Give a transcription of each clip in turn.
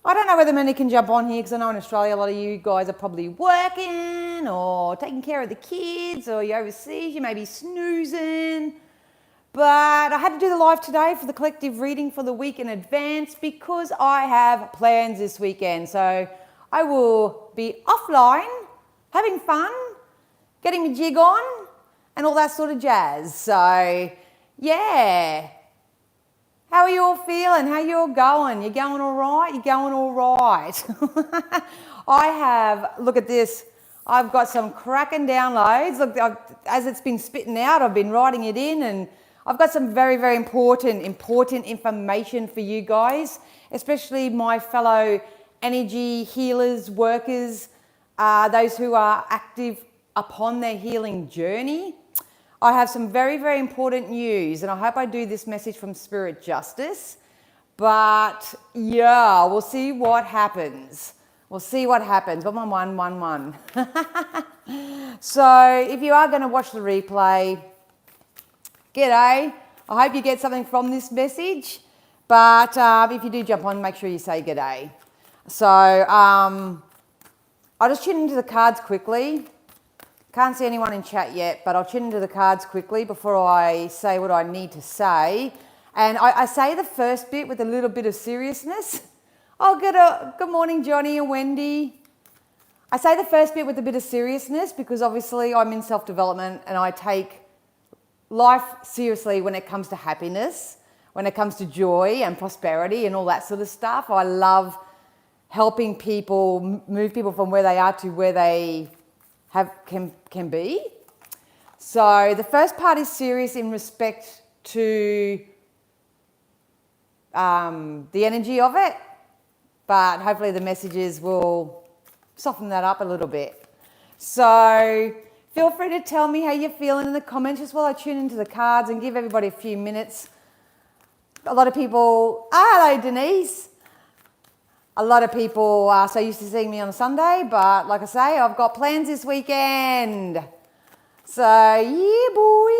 I don't know whether many can jump on here because I know in Australia a lot of you guys are probably working or taking care of the kids, or you're overseas, you may be snoozing. But I had to do the live today for the collective reading for the week in advance because I have plans this weekend. So I will be offline, having fun, getting my jig on and all that sort of jazz. So yeah. How are you all feeling? How you all going? You going all right? You going all right? Look at this. I've got some cracking downloads. Look, as it's been spitting out, I've been writing it in, and I've got some very, very important information for you guys, especially my fellow energy healers, workers, those who are active upon their healing journey. I have some very, very important news, and I hope I do this message from Spirit Justice. But yeah, we'll see what happens. We'll see what happens. 11111. So if you are going to watch the replay, g'day. I hope you get something from this message. But if you do jump on, make sure you say g'day. So I'll just tune into the cards quickly. Can't see anyone in chat yet, but I'll tune into the cards quickly before I say what I need to say. And I say the first bit with a little bit of seriousness. Oh, good morning, Johnny and Wendy. I say the first bit with a bit of seriousness because obviously I'm in self-development and I take life seriously when it comes to happiness, when it comes to joy and prosperity and all that sort of stuff. I love helping people, move people from where they are to where they can be. So the first part is serious in respect to the energy of it, but hopefully the messages will soften that up a little bit. So feel free to tell me how you're feeling in the comments just while I tune into the cards and give everybody a few minutes. A lot of people, hello Denise. A lot of people are so used to seeing me on a Sunday, but like I say, I've got plans this weekend. So, yeah, boy.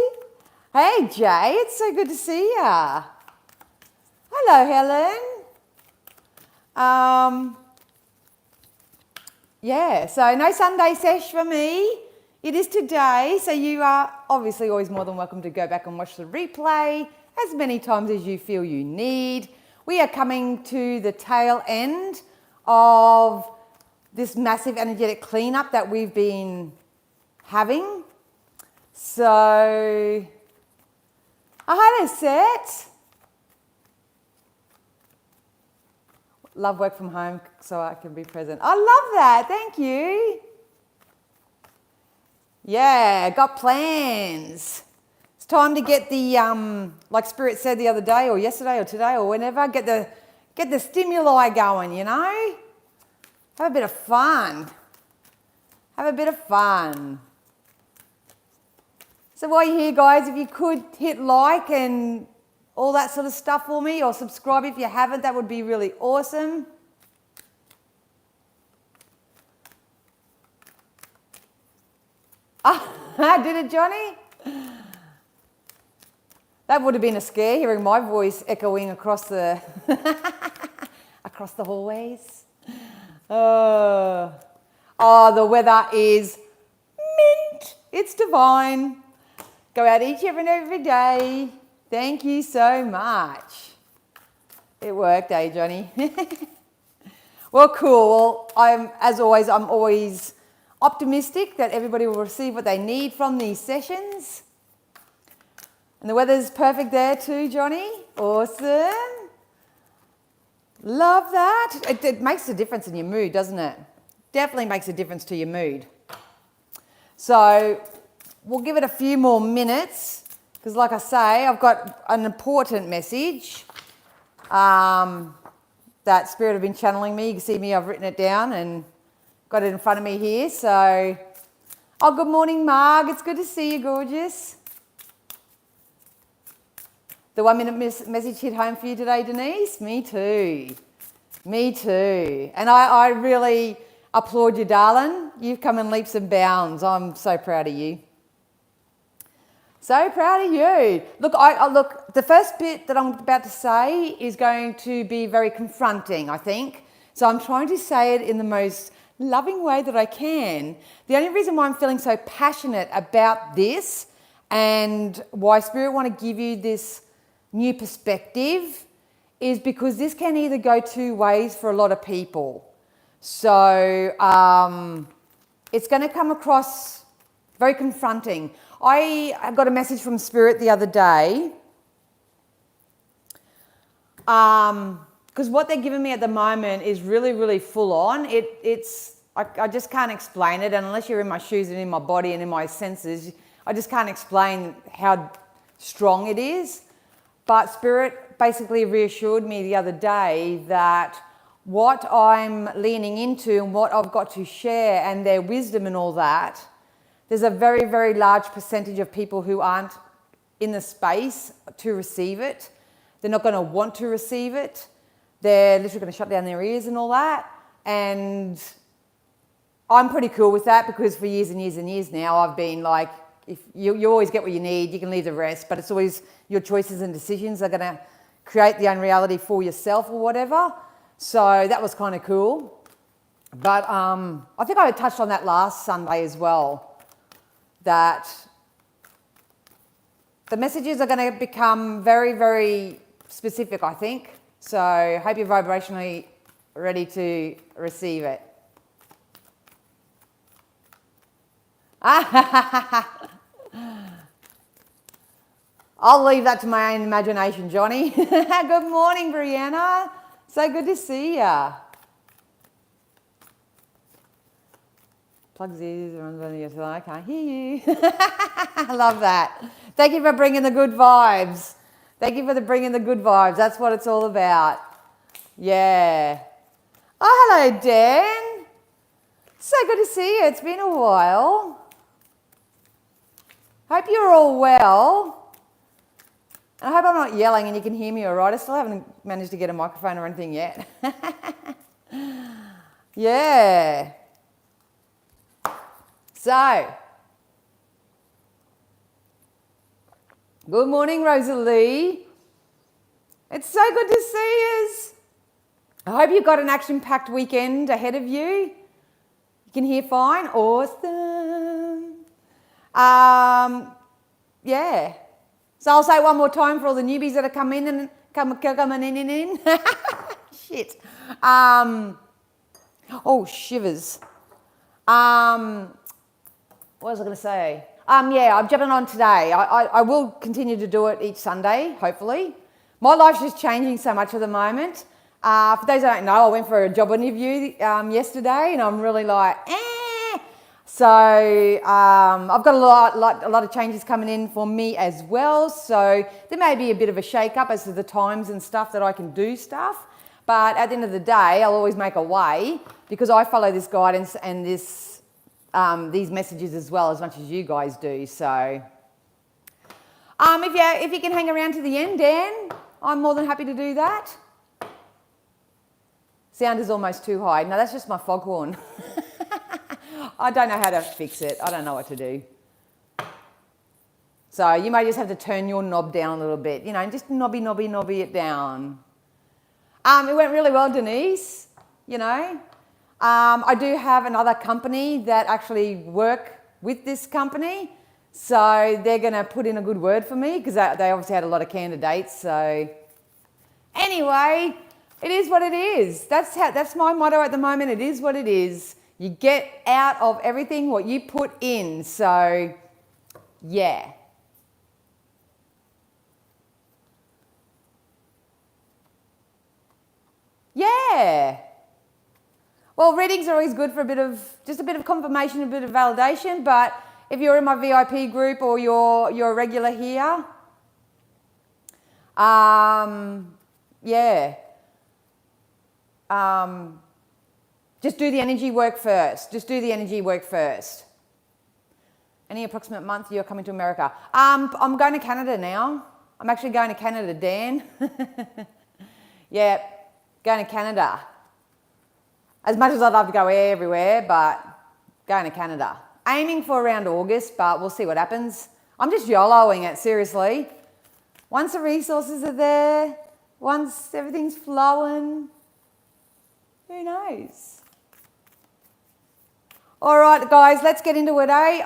Hey, Jay, it's so good to see ya. Hello, Helen. Yeah, so no Sunday sesh for me. It is today, so you are obviously always more than welcome to go back and watch the replay as many times as you feel you need. We are coming to the tail end of this massive energetic cleanup that we've been having. So, hi there, Set. Love work from home so I can be present. I love that. Thank you. Yeah, got plans. Time to get the, like Spirit said the other day or yesterday or today or whenever, get the stimuli going, you know? Have a bit of fun. Have a bit of fun. So while you're here, guys, if you could hit like and all that sort of stuff for me, or subscribe if you haven't, that would be really awesome. Did it, Johnny? That would have been a scare, hearing my voice echoing across the across the hallways. Oh, the weather is mint. It's divine. Go out each and every day. Thank you so much. It worked, eh, Johnny? Well, cool. Well, I'm always optimistic that everybody will receive what they need from these sessions. And the weather's perfect there too, Johnny. Awesome. Love that. It makes a difference in your mood, doesn't it? Definitely makes a difference to your mood. So we'll give it a few more minutes because, like I say, I've got an important message that Spirit have been channeling me. You can see me, I've written it down and got it in front of me here. So, oh, good morning, Marg. It's good to see you, gorgeous. The 1 minute message hit home for you today, Denise? Me too. Me too. And I really applaud you, darling. You've come in leaps and bounds. I'm so proud of you. So proud of you. Look, look, the first bit that I'm about to say is going to be very confronting, I think. So I'm trying to say it in the most loving way that I can. The only reason why I'm feeling so passionate about this and why Spirit want to give you this new perspective is because this can either go two ways for a lot of people. So it's going to come across very confronting. I got a message from Spirit the other day because what they're giving me at the moment is really, really full on. I just can't explain it, and unless you're in my shoes and in my body and in my senses, I just can't explain how strong it is. But Spirit basically reassured me the other day that what I'm leaning into and what I've got to share and their wisdom and all that, there's a very, very large percentage of people who aren't in the space to receive it. They're not going to want to receive it. They're literally going to shut down their ears and all that. And I'm pretty cool with that because for years and years and years now, I've been like, if you always get what you need, you can leave the rest, but it's always your choices and decisions are going to create the unreality for yourself or whatever. So that was kind of cool. But I think I touched on that last Sunday as well, that the messages are going to become very, very specific, I think. So I hope you're vibrationally ready to receive it. I'll leave that to my own imagination, Johnny. Good morning, Brianna. So good to see ya. Plugs ears, runs on your I can't hear you. I love that. Thank you for bringing the good vibes. Thank you for bringing the good vibes. That's what it's all about. Yeah. Oh, hello, Dan. So good to see you. It's been a while. Hope you're all well. I hope I'm not yelling and you can hear me all right. I still haven't managed to get a microphone or anything yet. Yeah. So, good morning, Rosalie. It's so good to see us. I hope you've got an action-packed weekend ahead of you. You can hear fine. Awesome. Yeah. So I'll say it one more time for all the newbies that are coming in. Shit. Oh, shivers. What was I going to say? Yeah, I'm jumping on today. I will continue to do it each Sunday, hopefully. My life's just changing so much at the moment. For those who don't know, I went for a job interview yesterday and I'm really like, So I've got a lot of changes coming in for me as well. So there may be a bit of a shake-up as to the times and stuff that I can do stuff. But at the end of the day, I'll always make a way because I follow this guidance and these messages as well as much as you guys do. So if you can hang around to the end, Dan, I'm more than happy to do that. Sound is almost too high. No, that's just my foghorn. I don't know how to fix it. I don't know what to do. So you may just have to turn your knob down a little bit, just knobby it down. It went really well, Denise, I do have another company that actually work with this company. So they're going to put in a good word for me because they obviously had a lot of candidates. So anyway, it is what it is. That's my motto at the moment. It is what it is. You get out of everything what you put in. So, yeah. Yeah. Well, readings are always good for just a bit of confirmation, a bit of validation. But if you're in my VIP group or you're a regular here, yeah. Just do the energy work first. Any approximate month you're coming to America? I'm going to Canada now. I'm actually going to Canada, Dan. Yeah, going to Canada. As much as I'd love to go everywhere, but going to Canada. Aiming for around August, but we'll see what happens. I'm just YOLOing it, seriously. Once the resources are there, once everything's flowing, Who knows? All right, guys, let's get into it, eh?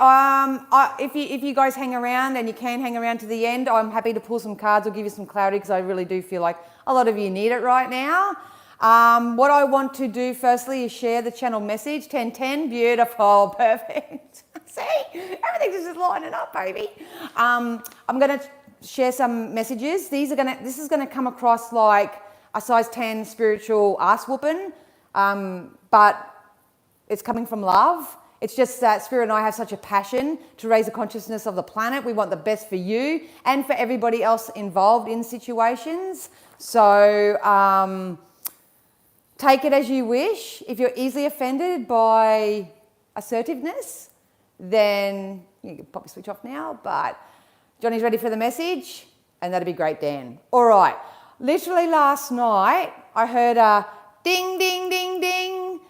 If you guys hang around and you can hang around to the end, I'm happy to pull some cards or give you some clarity because I really do feel like a lot of you need it right now. What I want to do firstly is share the channel message. 1010, beautiful, perfect. See, everything's just lining up, baby. I'm going to share some messages. This is going to come across like a size 10 spiritual ass whooping, but it's coming from love. It's just that Spirit and I have such a passion to raise the consciousness of the planet. We want the best for you and for everybody else involved in situations. So take it as you wish. If you're easily offended by assertiveness, then you can probably switch off now, but Johnny's ready for the message, and that'd be great, Dan. All right. Literally last night, I heard a ding, ding, ding, ding,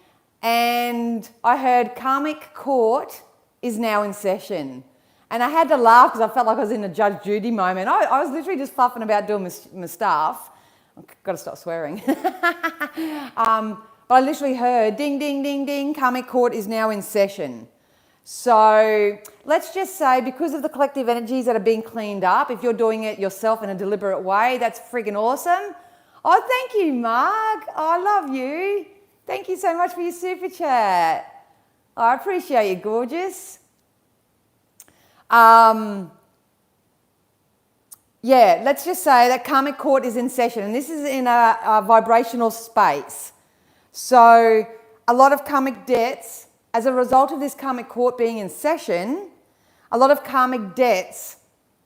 and I heard karmic court is now in session. And I had to laugh because I felt like I was in a Judge Judy moment. I was literally just fluffing about doing my stuff. I've got to stop swearing. But I literally heard ding, ding, ding, ding, karmic court is now in session. So let's just say because of the collective energies that are being cleaned up, if you're doing it yourself in a deliberate way, that's friggin' awesome. Oh, thank you, Mark. Oh, I love you. Thank you so much for your super chat. I appreciate you, gorgeous. Yeah, let's just say that karmic court is in session, and this is in a vibrational space. So a lot of karmic debts, as a result of this karmic court being in session, a lot of karmic debts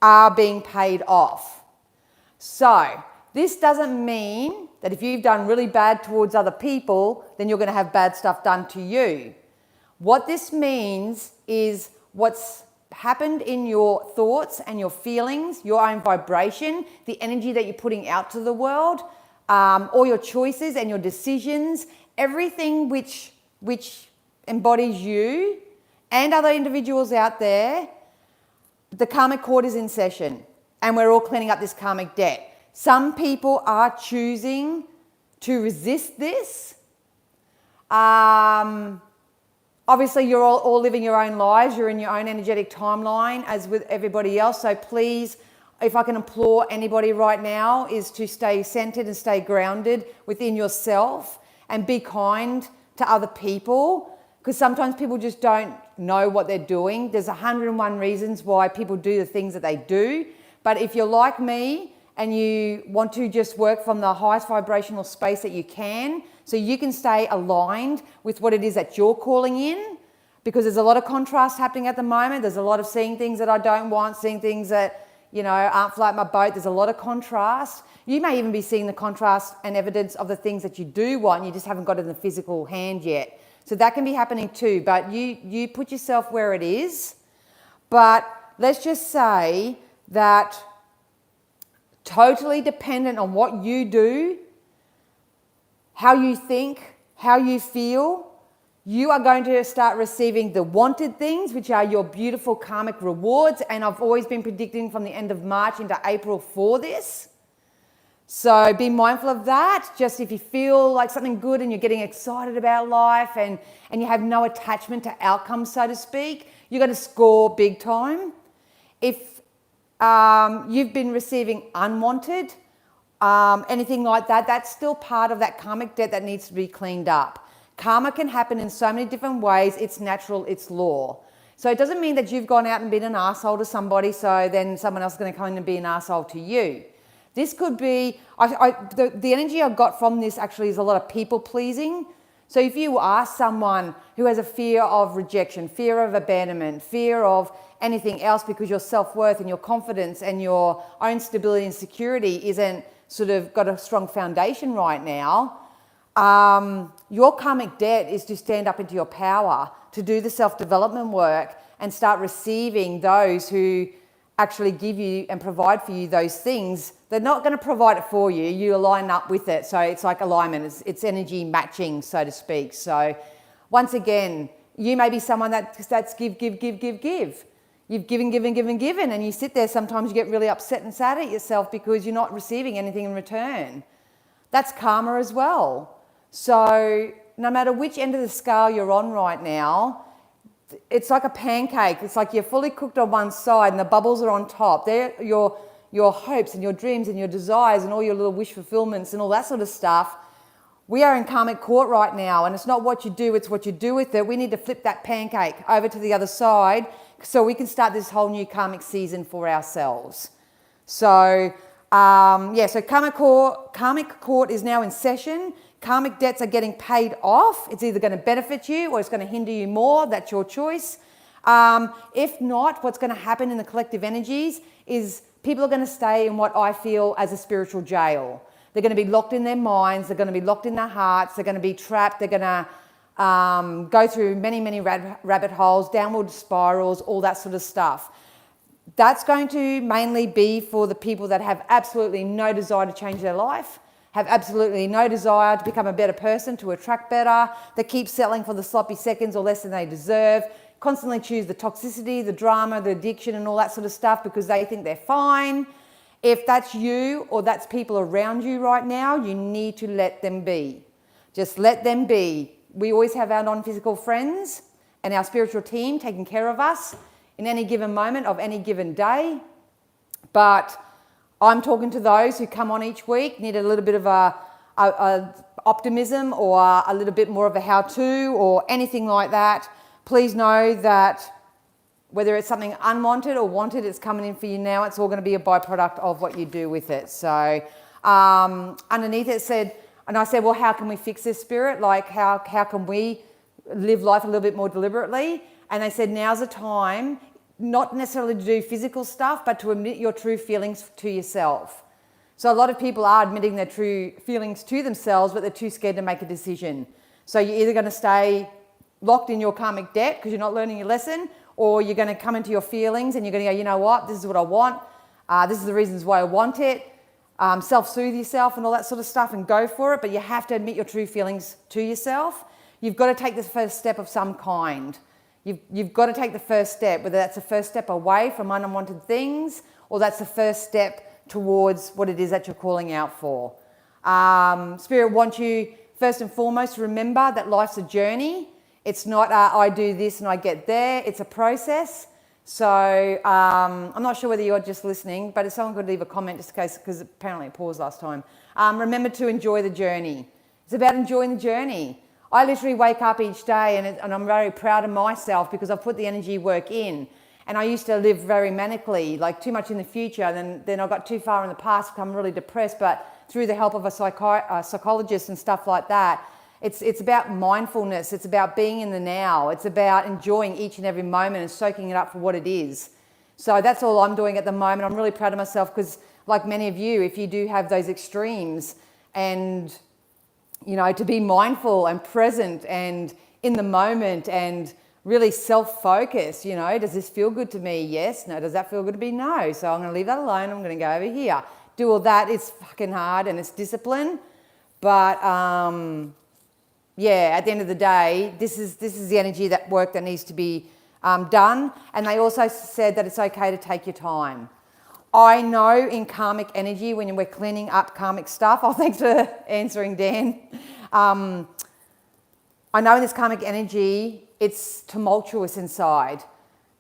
are being paid off. So this doesn't mean that if you've done really bad towards other people, then you're going to have bad stuff done to you. What this means is what's happened in your thoughts and your feelings, your own vibration, the energy that you're putting out to the world, all your choices and your decisions, everything which embodies you and other individuals out there. The karmic court is in session and we're all cleaning up this karmic debt. Some people are choosing to resist this. Obviously, you're all living your own lives. You're in your own energetic timeline as with everybody else. So please, if I can implore anybody right now, is to stay centered and stay grounded within yourself and be kind to other people. Because sometimes people just don't know what they're doing. There's 101 reasons why people do the things that they do. But if you're like me and you want to just work from the highest vibrational space that you can, so you can stay aligned with what it is that you're calling in, because there's a lot of contrast happening at the moment. There's a lot of seeing things that I don't want, seeing things that, you know, aren't floating my boat. There's a lot of contrast. You may even be seeing the contrast and evidence of the things that you do want. You just haven't got it in the physical hand yet. So that can be happening too, but you put yourself where it is. But let's just say that totally dependent on what you do, how you think, how you feel, you are going to start receiving the wanted things, which are your beautiful karmic rewards. And I've always been predicting from the end of March into April for this. So be mindful of that. Just if you feel like something good and you're getting excited about life and you have no attachment to outcomes, so to speak, you're going to score big time. If you've been receiving unwanted, anything like that, that's still part of that karmic debt that needs to be cleaned up. Karma can happen in so many different ways. It's natural, it's law. So it doesn't mean that you've gone out and been an asshole to somebody, so then someone else is going to come in and be an asshole to you. This could be, the energy I got from this actually is a lot of people pleasing. So if you are someone who has a fear of rejection, fear of abandonment, fear of anything else because your self-worth and your confidence and your own stability and security isn't sort of got a strong foundation right now, your karmic debt is to stand up into your power, to do the self-development work and start receiving those who actually give you and provide for you those things. They're not going to provide it for you. You align up with it. So it's like alignment. It's energy matching, so to speak. So once again, you may be someone that's give. You've given, and you sit there. Sometimes you get really upset and sad at yourself because you're not receiving anything in return. That's karma as well. So no matter which end of the scale you're on right now, it's like a pancake. It's like you're fully cooked on one side and the bubbles are on top. They're your hopes and your dreams and your desires and all your little wish fulfillments and all that sort of stuff. We are in karmic court right now, and it's not what you do, it's what you do with it. We need to flip that pancake over to the other side so we can start this whole new karmic season for ourselves. So, so karmic court is now in session. Karmic debts are getting paid off. It's either going to benefit you or it's going to hinder you more. That's your choice. If not, what's going to happen in the collective energies is people are going to stay in what I feel as a spiritual jail. They're going to be locked in their minds. They're going to be locked in their hearts. They're going to be trapped. They're going to go through many, many rabbit holes, downward spirals, all that sort of stuff. That's going to mainly be for the people that have absolutely no desire to change their life, have absolutely no desire to become a better person, to attract better, that keep settling for the sloppy seconds or less than they deserve, constantly choose the toxicity, the drama, the addiction and all that sort of stuff because they think they're fine. If that's you or that's people around you right now, you need to let them be. Just let them be. We always have our non-physical friends and our spiritual team taking care of us in any given moment of any given day. But I'm talking to those who come on each week, need a little bit of a optimism or a little bit more of a how-to or anything like that. Please know that whether it's something unwanted or wanted, it's coming in for you now. It's all going to be a byproduct of what you do with it. So underneath it said, and I said, well, how can we fix this, Spirit? Like, how can we live life a little bit more deliberately? And they said, now's the time, not necessarily to do physical stuff, but to admit your true feelings to yourself. So a lot of people are admitting their true feelings to themselves, but they're too scared to make a decision. So you're either going to stay locked in your karmic debt because you're not learning your lesson, or you're going to come into your feelings and you're going to go, you know what, this is what I want. This is the reasons why I want it. Self-soothe yourself and all that sort of stuff and go for it. But you have to admit your true feelings to yourself. You've got to take the first step of some kind. You've got to take the first step, whether that's the first step away from unwanted things or that's the first step towards what it is that you're calling out for. Spirit wants you first and foremost to remember that life's a journey. It's not I do this and I get there. It's a process. So I'm not sure whether you're just listening, but if someone could leave a comment just in case, because apparently it paused last time. Remember to enjoy the journey. It's about enjoying the journey. I literally wake up each day and I'm very proud of myself because I've put the energy work in. And I used to live very manically, like too much in the future. And then I got too far in the past, become really depressed. But through the help of a psychologist and stuff like that, it's about mindfulness. It's about being in the now. It's about enjoying each and every moment and soaking it up for what it is. So that's all I'm doing at the moment. I'm really proud of myself because, like many of you, if you do have those extremes and, you know, to be mindful and present and in the moment and really self-focused, you know, does this feel good to me? Yes. No. Does that feel good to me? No. So I'm going to leave that alone. I'm going to go over here. Do all that. It's fucking hard and it's discipline. But, yeah, at the end of the day, this is the energy, that work that needs to be done. And they also said that it's okay to take your time. I know in karmic energy, when we're cleaning up karmic stuff, thanks for answering, Dan. I know in this karmic energy, it's tumultuous inside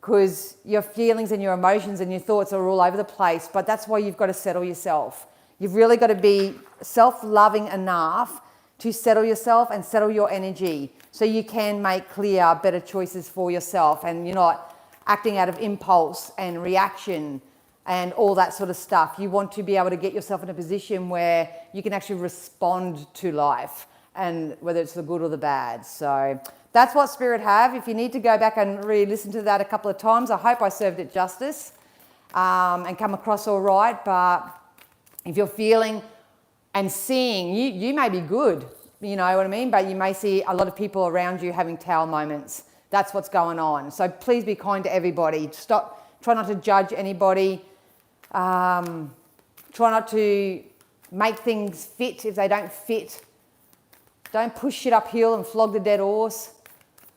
because your feelings and your emotions and your thoughts are all over the place, but that's why you've got to settle yourself. You've really got to be self-loving enough to settle yourself and settle your energy so you can make clear, better choices for yourself and you're not acting out of impulse and reaction and all that sort of stuff. You want to be able to get yourself in a position where you can actually respond to life and whether it's the good or the bad. So that's what Spirit have. If you need to go back and re-listen to that a couple of times, I hope I served it justice and come across all right. But if you're feeling and seeing, you may be good, you know what I mean? But you may see a lot of people around you having tower moments. That's what's going on. So please be kind to everybody. Try not to judge anybody. Try not to make things fit if they don't fit. Don't push shit uphill and flog the dead horse.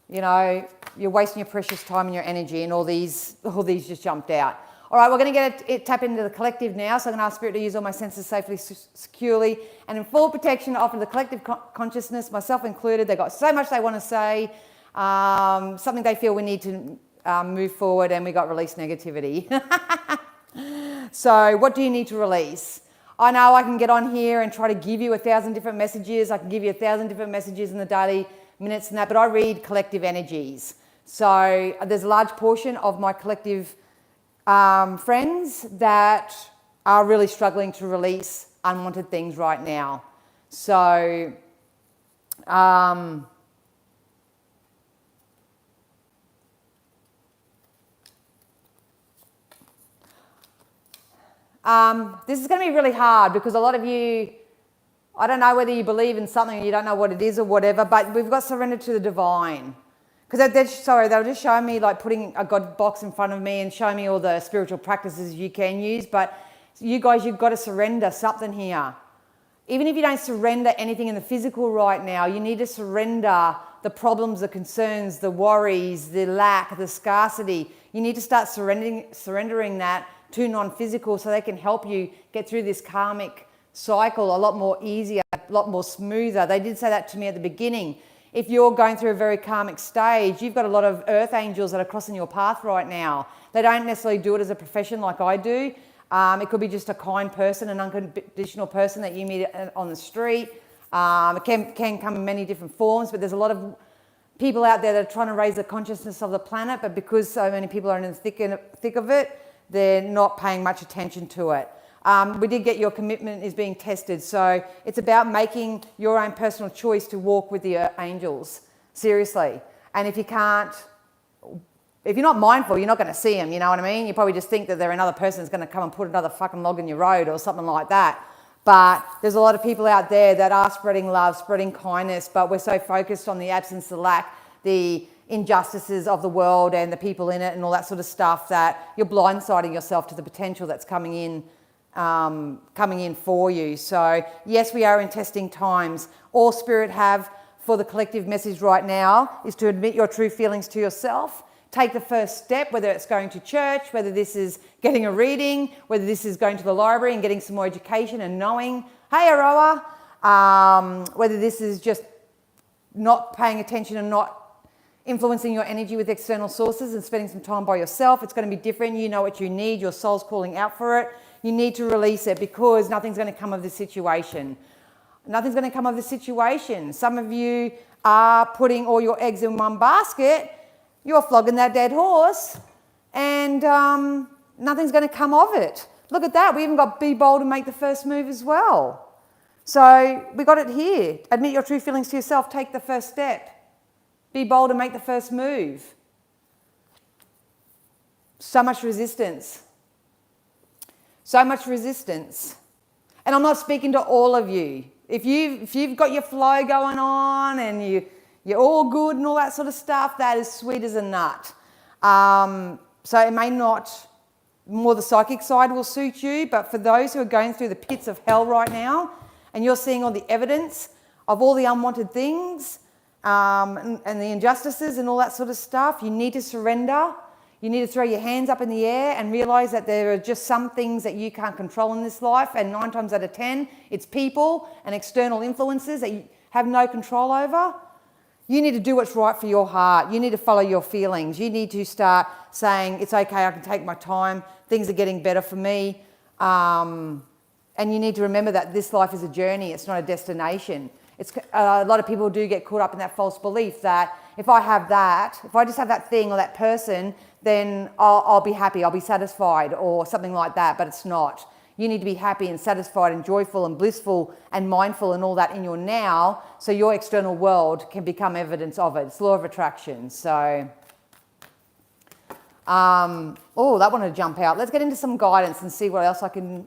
You know, you're wasting your precious time and your energy, and all these just jumped out. All right, we're going to tap into the collective now. So I'm going to ask Spirit to use all my senses safely, securely, and in full protection to offer the collective consciousness, myself included. They've got so much they want to say, something they feel we need to move forward, and we got release negativity. So what do you need to release? I know I can get on here and try to give you 1,000 different messages. I can give you 1,000 different messages in the daily minutes and that, but I read collective energies. So there's a large portion of my collective friends that are really struggling to release unwanted things right now. So this is going to be really hard because a lot of you, I don't know whether you believe in something or you don't know what it is or whatever, but we've got surrender to the divine. Because they were just showing me, like putting a God box in front of me and showing me all the spiritual practices you can use. But you guys, you've got to surrender something here. Even if you don't surrender anything in the physical right now, you need to surrender the problems, the concerns, the worries, the lack, the scarcity. You need to start surrendering that to non-physical so they can help you get through this karmic cycle a lot more easier, a lot more smoother. They did say that to me at the beginning. If you're going through a very karmic stage, you've got a lot of earth angels that are crossing your path right now. They don't necessarily do it as a profession like I do. It could be just a kind person, an unconditional person that you meet on the street. It can come in many different forms, but there's a lot of people out there that are trying to raise the consciousness of the planet, but because so many people are in the thick of it, they're not paying much attention to it. We did get your commitment is being tested. So it's about making your own personal choice to walk with the angels, seriously. And if you're not mindful, you're not going to see them, you know what I mean? You probably just think that they're another person that's going to come and put another fucking log in your road or something like that. But there's a lot of people out there that are spreading love, spreading kindness, but we're so focused on the absence, the lack, the injustices of the world and the people in it and all that sort of stuff that you're blindsiding yourself to the potential that's coming in for you. So yes, we are in testing times. All Spirit have for the collective message right now is to admit your true feelings to yourself. Take the first step, whether it's going to church, whether this is getting a reading, whether this is going to the library and getting some more education and knowing, hey Aroa, whether this is just not paying attention and not influencing your energy with external sources and spending some time by yourself. It's going to be different. You know what you need. Your soul's calling out for it. You need to release it because nothing's going to come of this situation. Nothing's going to come of this situation. Some of you are putting all your eggs in one basket. You're flogging that dead horse and nothing's going to come of it. Look at that. We even got be bold and make the first move as well. So we got it here. Admit your true feelings to yourself. Take the first step. Be bold and make the first move. So much resistance. So much resistance. And I'm not speaking to all of you. If you've got your flow going on and you're all good and all that sort of stuff, that is sweet as a nut. So it may not, more the psychic side will suit you, but for those who are going through the pits of hell right now and you're seeing all the evidence of all the unwanted things, and the injustices and all that sort of stuff, you need to surrender. You need to throw your hands up in the air and realize that there are just some things that you can't control in this life, and 9 times out of 10 it's people and external influences that you have no control over. You need to do what's right for your heart. You need to follow your feelings. You need to start saying, it's okay, I can take my time, things are getting better for me. And you need to remember that this life is a journey, it's not a destination. A lot of people do get caught up in that false belief that if I just have that thing or that person, then I'll be happy, I'll be satisfied or something like that, but it's not. You need to be happy and satisfied and joyful and blissful and mindful and all that in your now, so your external world can become evidence of it. It's law of attraction. So, that wanted to jump out. Let's get into some guidance and see what else I can...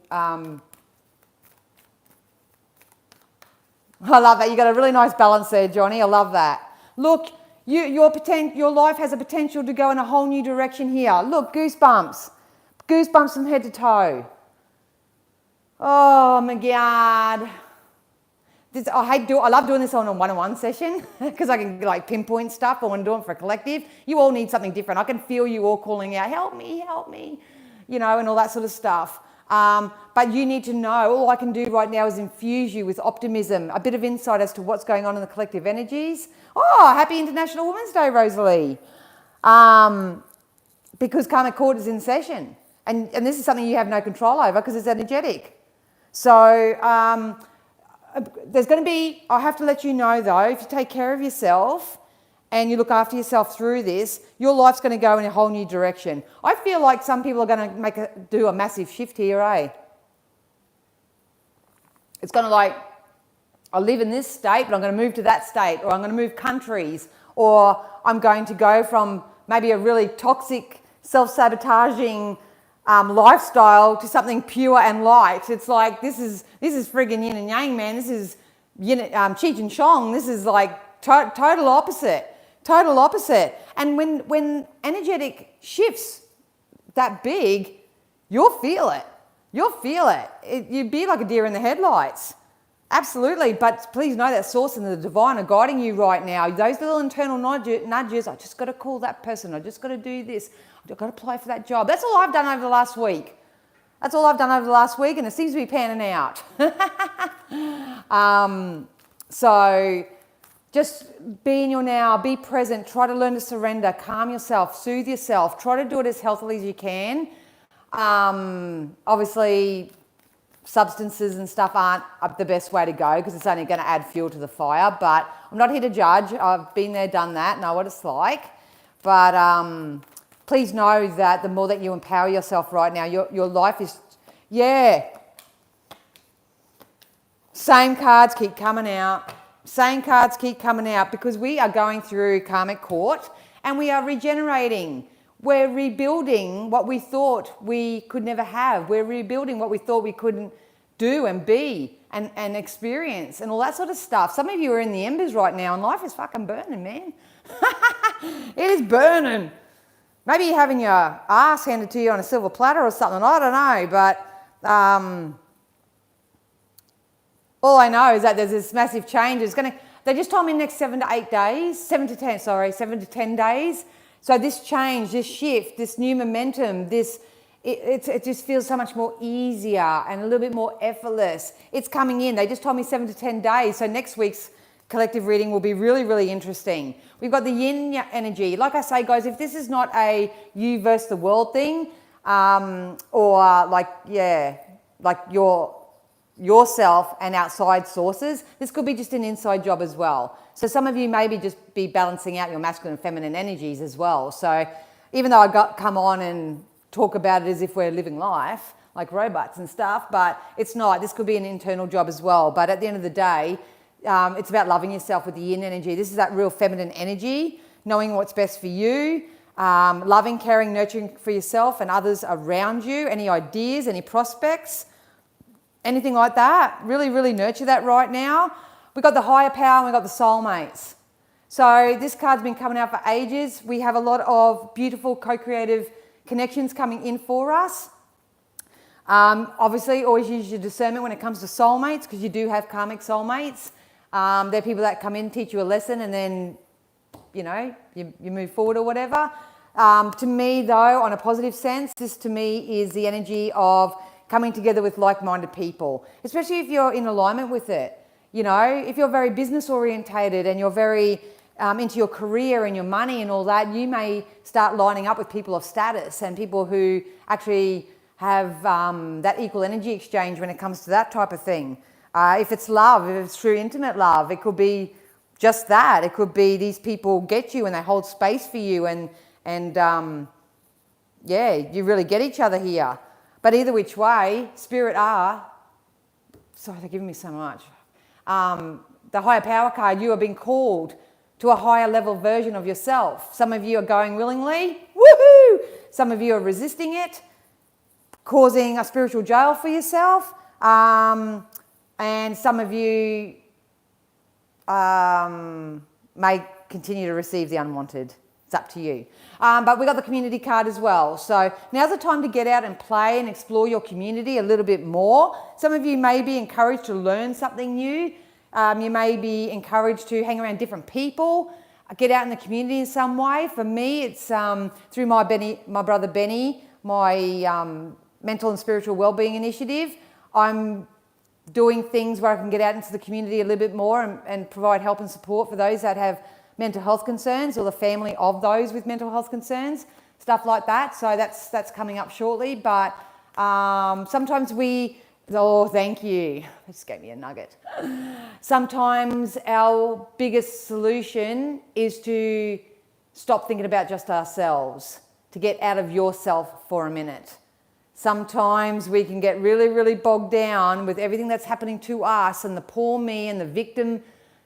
I love that. You got a really nice balance there, Johnny. I love that. Look, your life has a potential to go in a whole new direction here. Look, goosebumps. Goosebumps from head to toe. Oh my God. I love doing this on a one-on-one session because I can like pinpoint stuff, but when I'm doing it for a collective, you all need something different. I can feel you all calling out, help me, help me. you know, and all that sort of stuff. But you need to know, all I can do right now is infuse you with optimism, a bit of insight as to what's going on in the collective energies. Oh, happy International Women's Day, Rosalie. Because karmic court is in session. And this is something you have no control over because it's energetic. So there's going to be, I have to let you know though, if you take care of yourself and you look after yourself through this, your life's going to go in a whole new direction. I feel like some people are going to do a massive shift here, eh? It's going to like, I live in this state, but I'm going to move to that state, or I'm going to move countries, or I'm going to go from maybe a really toxic, self-sabotaging lifestyle to something pure and light. It's like, this is friggin' yin and yang, man. This is Cheech and Chong. This is like total opposite. Total opposite. And when energetic shifts that big, you'll feel it. You'll feel it. You'd be like a deer in the headlights. Absolutely. But please know that source and the divine are guiding you right now. Those little internal nudges, I just got to call that person. I just got to do this. I've got to apply for that job. That's all I've done over the last week. That's all I've done over the last week, and it seems to be panning out. So just be in your now, be present, try to learn to surrender, calm yourself, soothe yourself, try to do it as healthily as you can. Obviously, substances and stuff aren't the best way to go because it's only going to add fuel to the fire, but I'm not here to judge. I've been there, done that, know what it's like. But please know that the more that you empower yourself right now, your life is, yeah. Same cards keep coming out. Same cards keep coming out because we are going through karmic court and we are regenerating. We're rebuilding what we thought we could never have. We're rebuilding what we thought we couldn't do and be and experience and all that sort of stuff. Some of you are in the embers right now and life is fucking burning, man. It is burning. Maybe you're having your ass handed to you on a silver platter or something. I don't know, but all I know is that there's this massive change. They just told me next 7 to 10 days. So this change, this shift, this new momentum, it just feels so much more easier and a little bit more effortless. It's coming in. They just told me 7 to 10 days. So next week's collective reading will be really, really interesting. We've got the yin energy. Like I say, guys, if this is not a you versus the world thing, or yourself and outside sources, this could be just an inside job as well. So some of you maybe just be balancing out your masculine and feminine energies as well. So even though I come on and talk about it as if we're living life like robots and stuff, but it's not. This could be an internal job as well. But at the end of the day, it's about loving yourself with the yin energy. This is that real feminine energy, knowing what's best for you, loving, caring, nurturing for yourself and others around you, any ideas, any prospects, anything like that. Really, really nurture that right now. We've got the higher power and we've got the soulmates. So this card's been coming out for ages. We have a lot of beautiful co-creative connections coming in for us. Obviously, always use your discernment when it comes to soulmates because you do have karmic soulmates. They're people that come in, teach you a lesson, and then, you move forward or whatever. To me, though, on a positive sense, this to me is the energy of coming together with like-minded people, especially if you're in alignment with it. If you're very business orientated and you're very into your career and your money and all that, you may start lining up with people of status and people who actually have that equal energy exchange when it comes to that type of thing. If it's love, if it's true intimate love, it could be just that. It could be these people get you and they hold space for you and you really get each other here. But either which way, Spirit are, sorry, they're giving me so much. The higher power card, you are being called to a higher level version of yourself. Some of you are going willingly, woohoo! Some of you are resisting it, causing a spiritual jail for yourself. And some of you may continue to receive the unwanted. It's up to you. But we got the community card as well. So now's the time to get out and play and explore your community a little bit more. Some of you may be encouraged to learn something new. You may be encouraged to hang around different people, get out in the community in some way. For me, it's through my brother Benny. mental and spiritual wellbeing initiative, I'm doing things where I can get out into the community a little bit more and provide help and support for those that have mental health concerns or the family of those with mental health concerns, stuff like that. So that's coming up shortly. But sometimes oh, thank you. That just gave me a nugget. Sometimes our biggest solution is to stop thinking about just ourselves, to get out of yourself for a minute. Sometimes we can get really, really bogged down with everything that's happening to us and the poor me and the victim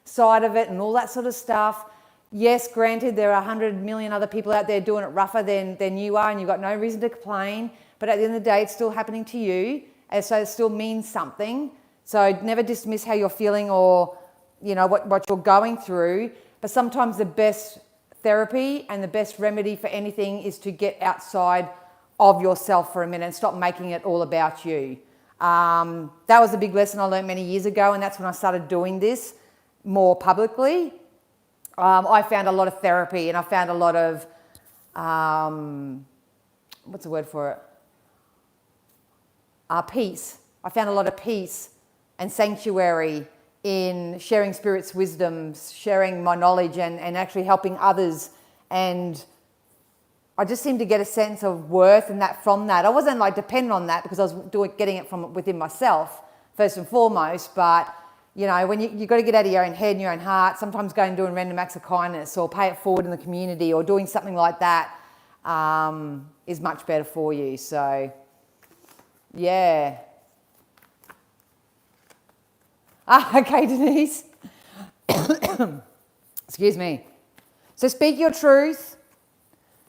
side of it and all that sort of stuff. Yes, granted, there are 100 million other people out there doing it rougher than you are, and you've got no reason to complain. But at the end of the day, it's still happening to you, and so it still means something. So never dismiss how you're feeling or, you know, what you're going through. But sometimes the best therapy and the best remedy for anything is to get outside of yourself for a minute and stop making it all about you. That was a big lesson I learned many years ago, and that's when I started doing this more publicly. I found a lot of therapy, and I found a lot of, what's the word for it? Peace. I found a lot of peace and sanctuary in sharing Spirit's wisdoms, sharing my knowledge and actually helping others. And I just seemed to get a sense of worth and that from that. I wasn't like dependent on that because I was getting it from within myself first and foremost, but you know, when you've got to get out of your own head and your own heart, sometimes going and doing random acts of kindness or pay it forward in the community or doing something like that is much better for you. So, yeah. Okay, Denise. Excuse me. So speak your truth.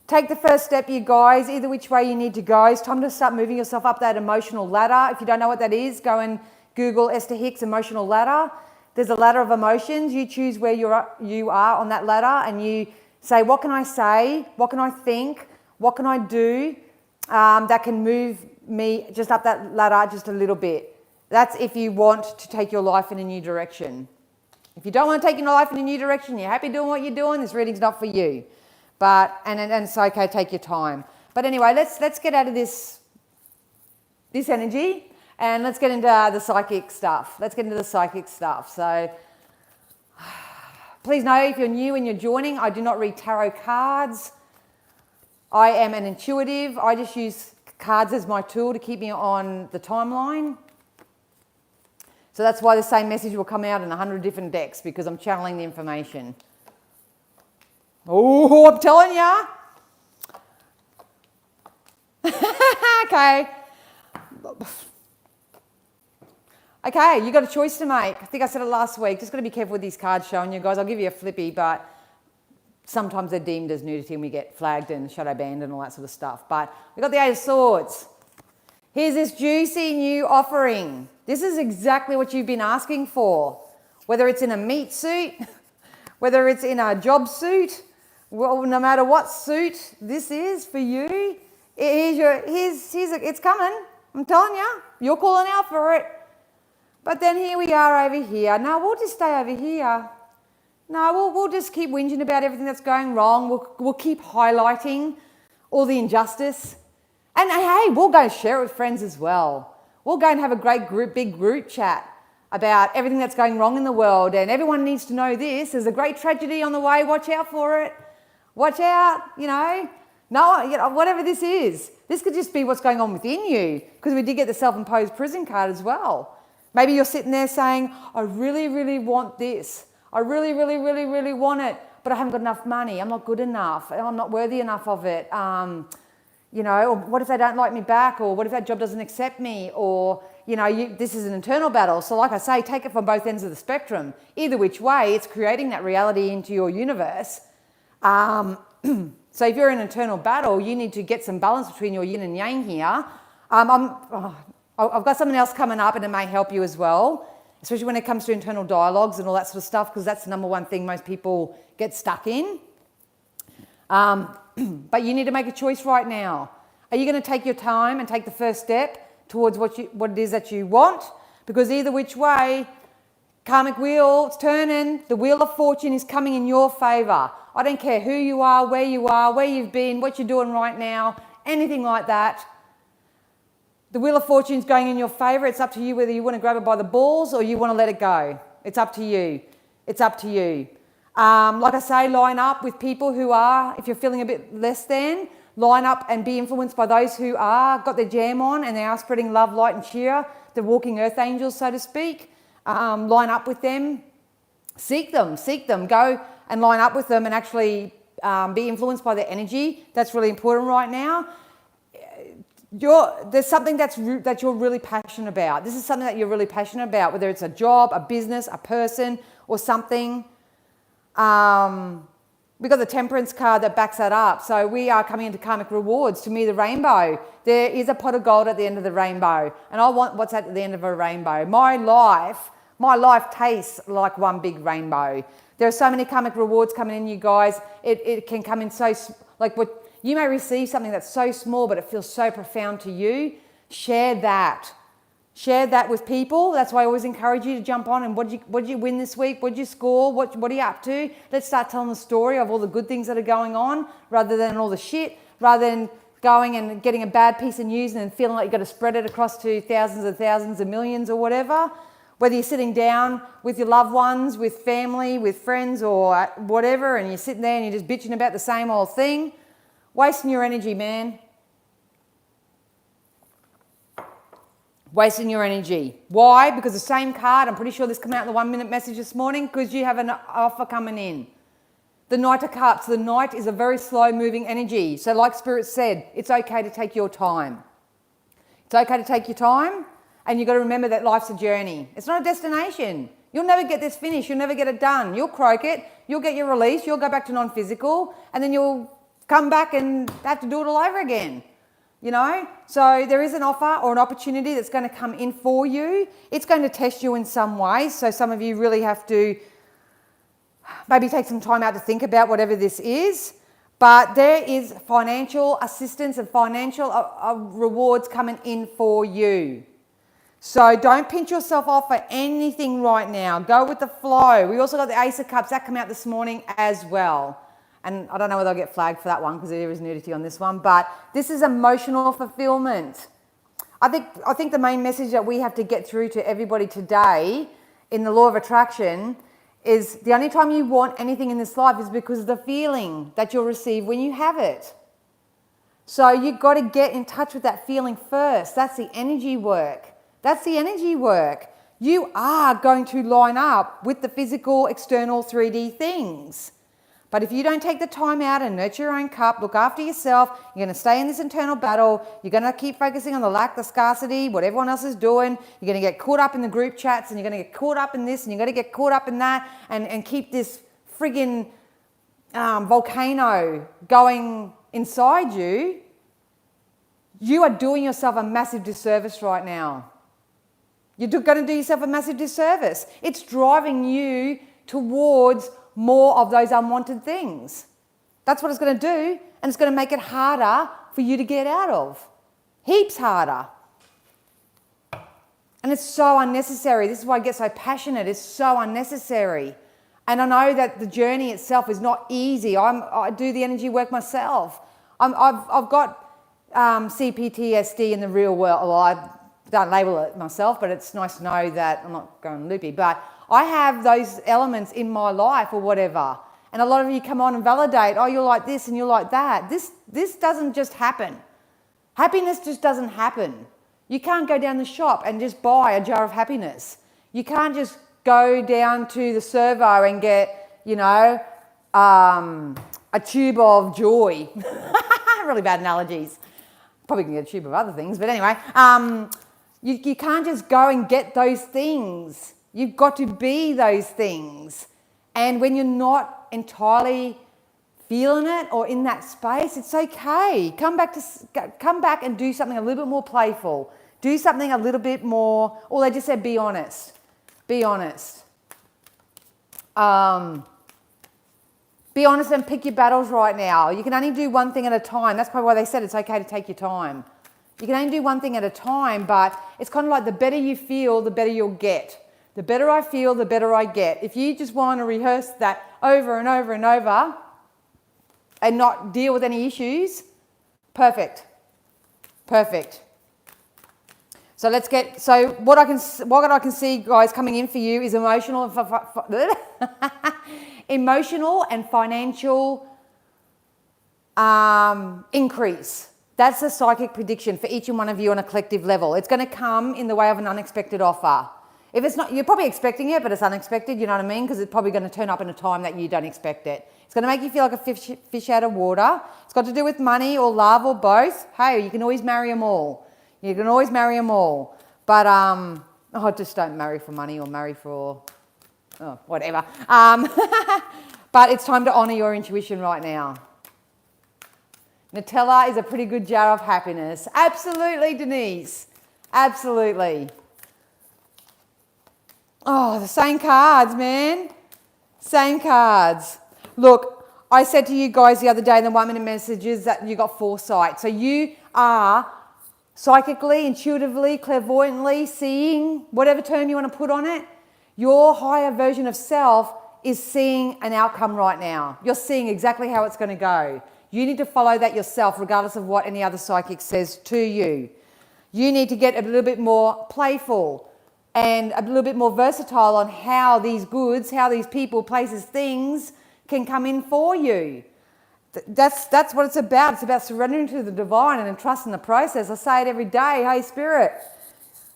Take the first step, you guys, either which way you need to go. It's time to start moving yourself up that emotional ladder. If you don't know what that is, go and Google Esther Hicks emotional ladder. There's a ladder of emotions. You choose where you are on that ladder and you say, what can I say? What can I think? What can I do that can move me just up that ladder just a little bit? That's if you want to take your life in a new direction. If you don't want to take your life in a new direction, you're happy doing what you're doing, this reading's not for you. But and it's okay, take your time. But anyway, let's get out of this energy. And let's get into the psychic stuff. Let's get into the psychic stuff. So please know if you're new and you're joining, I do not read tarot cards. I am an intuitive. I just use cards as my tool to keep me on the timeline. So that's why the same message will come out in 100 different decks because I'm channeling the information. Oh, I'm telling ya. Okay. Okay, you got a choice to make. I think I said it last week. Just got to be careful with these cards showing you guys. I'll give you a flippy, but sometimes they're deemed as nudity and we get flagged and shadow banned and all that sort of stuff. But we've got the Eight of Swords. Here's this juicy new offering. This is exactly what you've been asking for. Whether it's in a meat suit, whether it's in a job suit, well, no matter what suit this is for you, it's coming. I'm telling you, you're calling out for it. But then here we are over here. No, we'll just stay over here. No, we'll just keep whinging about everything that's going wrong. We'll keep highlighting all the injustice. And hey, we'll go and share it with friends as well. We'll go and have a great big group chat about everything that's going wrong in the world. And everyone needs to know this. There's a great tragedy on the way. Watch out for it. Watch out, whatever this is. This could just be what's going on within you because we did get the self-imposed prison card as well. Maybe you're sitting there saying, I really, really want this. I really, really, really, really want it, but I haven't got enough money. I'm not good enough. I'm not worthy enough of it. Or what if they don't like me back? Or what if that job doesn't accept me? Or, this is an internal battle. So like I say, take it from both ends of the spectrum. Either which way, it's creating that reality into your universe. So if you're in an internal battle, you need to get some balance between your yin and yang here. I've got something else coming up and it may help you as well, especially when it comes to internal dialogues and all that sort of stuff, because that's the number one thing most people get stuck in. But you need to make a choice right now. Are you going to take your time and take the first step towards what it is that you want? Because either which way, karmic wheel, it's turning, the wheel of fortune is coming in your favour. I don't care who you are, where you've been, what you're doing right now, anything like that. The Wheel of Fortune's going in your favour. It's up to you whether you want to grab it by the balls or you want to let it go. It's up to you. It's up to you. Like I say, line up with people who are, if you're feeling a bit less than, line up and be influenced by those who are, got their jam on and they are spreading love, light and cheer. The walking earth angels, so to speak. Line up with them. Seek them. Go and line up with them and actually be influenced by their energy. That's really important right now. There's something that you're really passionate about. This is something that you're really passionate about, whether it's a job, a business, a person, or something. We've got the Temperance card that backs that up. So we are coming into karmic rewards. To me, the rainbow. There is a pot of gold at the end of the rainbow. And I want what's at the end of a rainbow. My life tastes like one big rainbow. There are so many karmic rewards coming in, you guys. It can come in so, like what you may receive something that's so small, but it feels so profound to you. Share that. Share that with people. That's why I always encourage you to jump on and what did you win this week? What did you score? What are you up to? Let's start telling the story of all the good things that are going on rather than all the shit, rather than going and getting a bad piece of news and then feeling like you've got to spread it across to thousands of millions or whatever. Whether you're sitting down with your loved ones, with family, with friends or whatever, and you're sitting there and you're just bitching about the same old thing, wasting your energy, man. Wasting your energy. Why? Because the same card, I'm pretty sure this came out in the 1 minute message this morning, because you have an offer coming in. The Knight of Cups. The Knight is a very slow moving energy. So like Spirit said, it's okay to take your time. It's okay to take your time, and you've got to remember that life's a journey. It's not a destination. You'll never get this finished. You'll never get it done. You'll croak it. You'll get your release. You'll go back to non-physical, and then you'll come back and have to do it all over again. You know, so there is an offer or an opportunity that's going to come in for you. It's going to test you in some ways. So some of you really have to maybe take some time out to think about whatever this is. But there is financial assistance and financial rewards coming in for you. So don't pinch yourself off for anything right now. Go with the flow. We also got the Ace of Cups. That came out this morning as well. And I don't know whether I'll get flagged for that one because there is nudity on this one, but this is emotional fulfillment. I think the main message that we have to get through to everybody today in the law of attraction is the only time you want anything in this life is because of the feeling that you'll receive when you have it. So you've got to get in touch with that feeling first. That's the energy work. That's the energy work. You are going to line up with the physical, external 3D things. But if you don't take the time out and nurture your own cup, look after yourself, you're going to stay in this internal battle. You're going to keep focusing on the lack, the scarcity, what everyone else is doing. You're going to get caught up in the group chats and you're going to get caught up in this and you're going to get caught up in that and keep this friggin' volcano going inside you. You are doing yourself a massive disservice right now. You're going to do yourself a massive disservice. It's driving you towards more of those unwanted things. That's what it's going to do, and it's going to make it harder for you to get out of. Heaps harder. And it's so unnecessary. This is why I get so passionate. It's so unnecessary. And I know that the journey itself is not easy. I do the energy work myself. I've got CPTSD in the real world. Well, I don't label it myself, but it's nice to know that I'm not going loopy, but I have those elements in my life or whatever. And a lot of you come on and validate, oh, you're like this and you're like that. This doesn't just happen. Happiness just doesn't happen. You can't go down the shop and just buy a jar of happiness. You can't just go down to the servo and get, a tube of joy. Really bad analogies. Probably can get a tube of other things, but anyway. You can't just go and get those things. You've got to be those things. And when you're not entirely feeling it or in that space, it's okay. Come back and do something a little bit more playful. Do something a little bit more, or they just said be honest. Be honest. Be honest and pick your battles right now. You can only do one thing at a time. That's probably why they said it's okay to take your time. You can only do one thing at a time, but it's kind of like the better you feel, the better you'll get. The better I feel, the better I get. If you just want to rehearse that over and over and over and not deal with any issues, perfect. Perfect. So let's get, so what I can see, guys, coming in for you is emotional and financial increase. That's a psychic prediction for each and one of you on a collective level. It's going to come in the way of an unexpected offer. If it's not, you're probably expecting it, but it's unexpected, you know what I mean? Because it's probably going to turn up in a time that you don't expect it. It's going to make you feel like a fish out of water. It's got to do with money or love or both. Hey, you can always marry them all. You can always marry them all. But just don't marry for money or marry for whatever. But it's time to honour your intuition right now. Nutella is a pretty good jar of happiness. Absolutely, Denise. Absolutely. Oh, the same cards, man. Same cards. Look, I said to you guys the other day in the 1 minute messages that you got foresight. So you are psychically, intuitively, clairvoyantly seeing, whatever term you want to put on it, your higher version of self is seeing an outcome right now. You're seeing exactly how it's going to go. You need to follow that yourself, regardless of what any other psychic says to you. You need to get a little bit more playful and a little bit more versatile on how these goods, how these people, places, things can come in for you. That's what it's about. It's about surrendering to the divine and trusting the process. I say it every day. Hey, Spirit,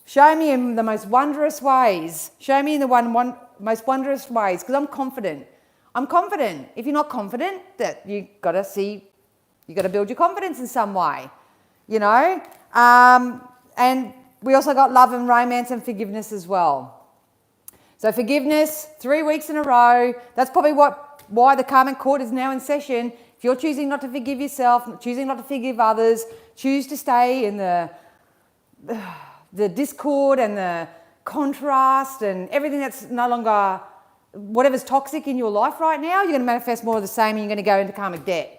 show me in the most wondrous ways. Show me in the most wondrous ways, because I'm confident. I'm confident. If you're not confident, that you got to build your confidence in some way, you know. And we also got love and romance and forgiveness as well. So forgiveness, 3 weeks in a row. That's probably why the karmic court is now in session. If you're choosing not to forgive yourself, choosing not to forgive others, choose to stay in the discord and the contrast and everything that's no longer, whatever's toxic in your life right now, you're going to manifest more of the same and you're going to go into karmic debt.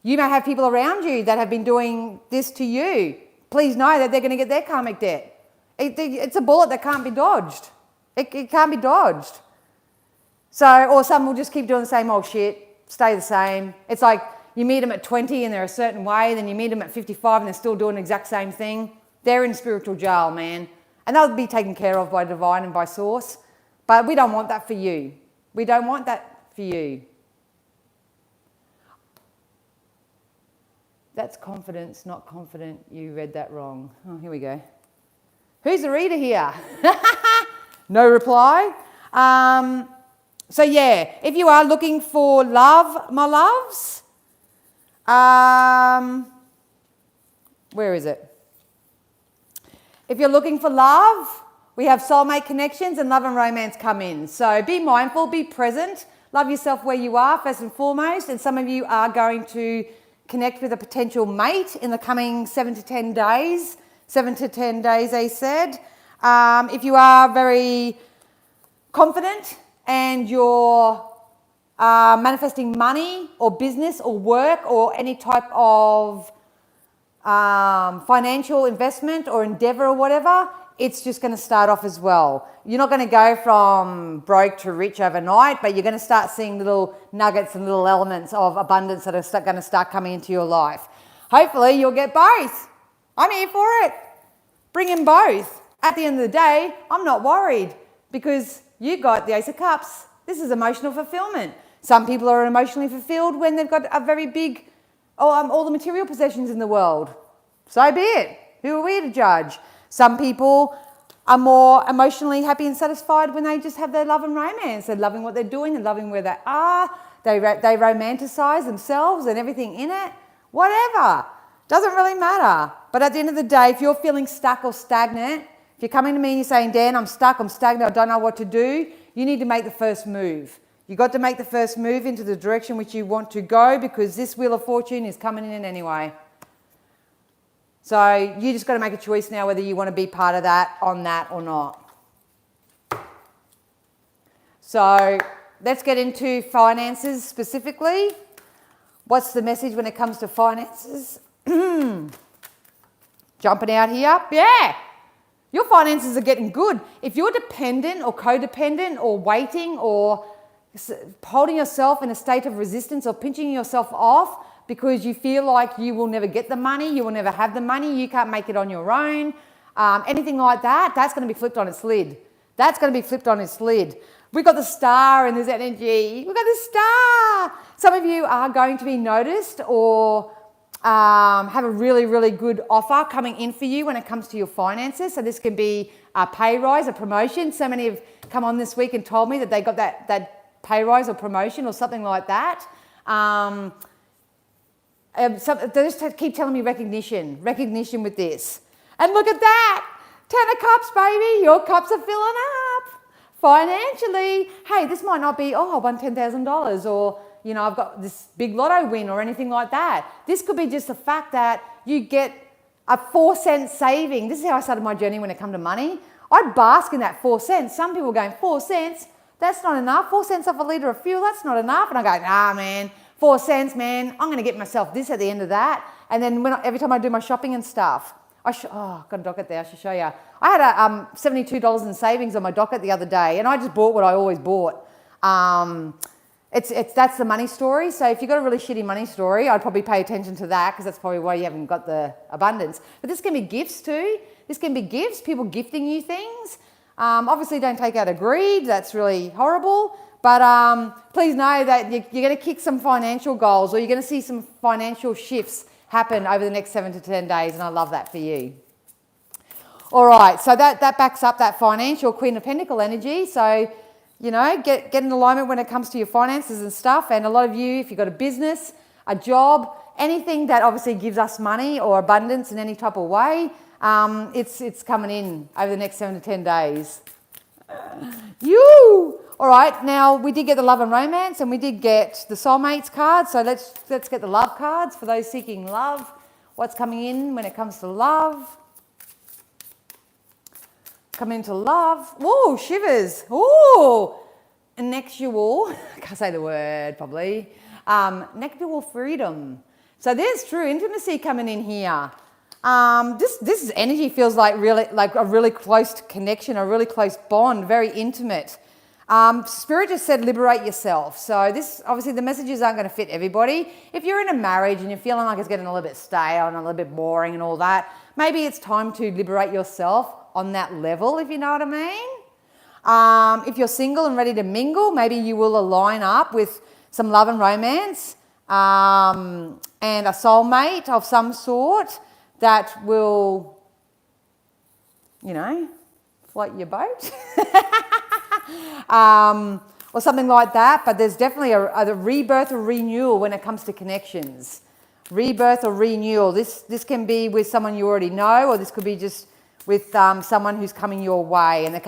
You may have people around you that have been doing this to you. Please know that they're going to get their karmic debt. It's a bullet that can't be dodged. It can't be dodged. So, or some will just keep doing the same old shit, stay the same. It's like you meet them at 20 and they're a certain way, then you meet them at 55 and they're still doing the exact same thing. They're in spiritual jail, man. And they'll be taken care of by divine and by source. But we don't want that for you. We don't want that for you. That's confidence, not confident. You read that wrong. Oh, here we go. Who's the reader here? No reply. So yeah, if you are looking for love, my loves, where is it? If you're looking for love, we have soulmate connections and love and romance come in. So be mindful, be present, love yourself where you are first and foremost. And some of you are going to connect with a potential mate in the coming 7 to 10 days. 7 to 10 days, they said. If you are very confident and you're manifesting money or business or work or any type of financial investment or endeavor or whatever, it's just going to start off as well. You're not going to go from broke to rich overnight, but you're going to start seeing little nuggets and little elements of abundance that are going to start coming into your life. Hopefully you'll get both. I'm here for it. Bring in both. At the end of the day, I'm not worried because you got the Ace of Cups. This is emotional fulfillment. Some people are emotionally fulfilled when they've got a very big, all the material possessions in the world. So be it. Who are we to judge? Some people are more emotionally happy and satisfied when they just have their love and romance. They're loving what they're doing and loving where they are. They romanticize themselves and everything in it. Whatever. Doesn't really matter. But at the end of the day, if you're feeling stuck or stagnant, if you're coming to me and you're saying, Dan, I'm stuck, I'm stagnant, I don't know what to do, you need to make the first move. You've got to make the first move into the direction which you want to go because this Wheel of Fortune is coming in anyway. So you just got to make a choice now whether you want to be part of that, on that or not. So let's get into finances specifically. What's the message when it comes to finances? Jumping out here. Yeah. Your finances are getting good. If you're dependent or codependent or waiting or holding yourself in a state of resistance or pinching yourself off because you feel like you will never get the money, you will never have the money, you can't make it on your own, anything like that, that's going to be flipped on its lid. That's going to be flipped on its lid. We've got the star in this energy. We've got the star. Some of you are going to be noticed or have a really, really good offer coming in for you when it comes to your finances. So this can be a pay rise, a promotion. So many have come on this week and told me that they got that pay rise or promotion or something like that. They just keep telling me recognition with this. And look at that, 10 of cups, baby. Your cups are filling up. Financially, hey, this might not be, I won $10,000 or, I've got this big lotto win or anything like that. This could be just the fact that you get a 4-cent saving. This is how I started my journey when it comes to money. I'd bask in that 4 cents. Some people are going, 4 cents? That's not enough. 4 cents off a litre of fuel, that's not enough. And I go, nah, man, 4 cents, man. I'm going to get myself this at the end of that. And then every time I do my shopping and stuff, I've got a docket there, I should show you. I had a $72 in savings on my docket the other day, and I just bought what I always bought. That's the money story. So if you've got a really shitty money story, I'd probably pay attention to that, because that's probably why you haven't got the abundance. But this can be gifts too. This can be gifts, people gifting you things. Obviously don't take out a greed, that's really horrible. But please know that you're going to kick some financial goals, or you're going to see some financial shifts happen over the next 7 to 10 days, and I love that for you. All right, so that backs up that financial Queen of Pentacle energy. So, get in alignment when it comes to your finances and stuff. And a lot of you, if you've got a business, a job, anything that obviously gives us money or abundance in any type of way, it's coming in over the next 7 to 10 days. All right, now we did get the love and romance, and we did get the soulmates card. So let's get the love cards for those seeking love. What's coming in when it comes to love? Come into love. Ooh, shivers. Ooh, nextual. I can't say the word probably. Nextual freedom. So there's true intimacy coming in here. This energy feels like a really close connection, a really close bond, very intimate. Spirit just said liberate yourself. So this, obviously the messages aren't going to fit everybody. If you're in a marriage and you're feeling like it's getting a little bit stale and a little bit boring and all that, maybe it's time to liberate yourself on that level, if you know what I mean. If you're single and ready to mingle, maybe you will align up with some love and romance and a soulmate of some sort that will, float your boat. Or something like that. But there's definitely a rebirth or renewal when it comes to connections. Rebirth or renewal. This can be with someone you already know, or this could be just with someone who's coming your way. And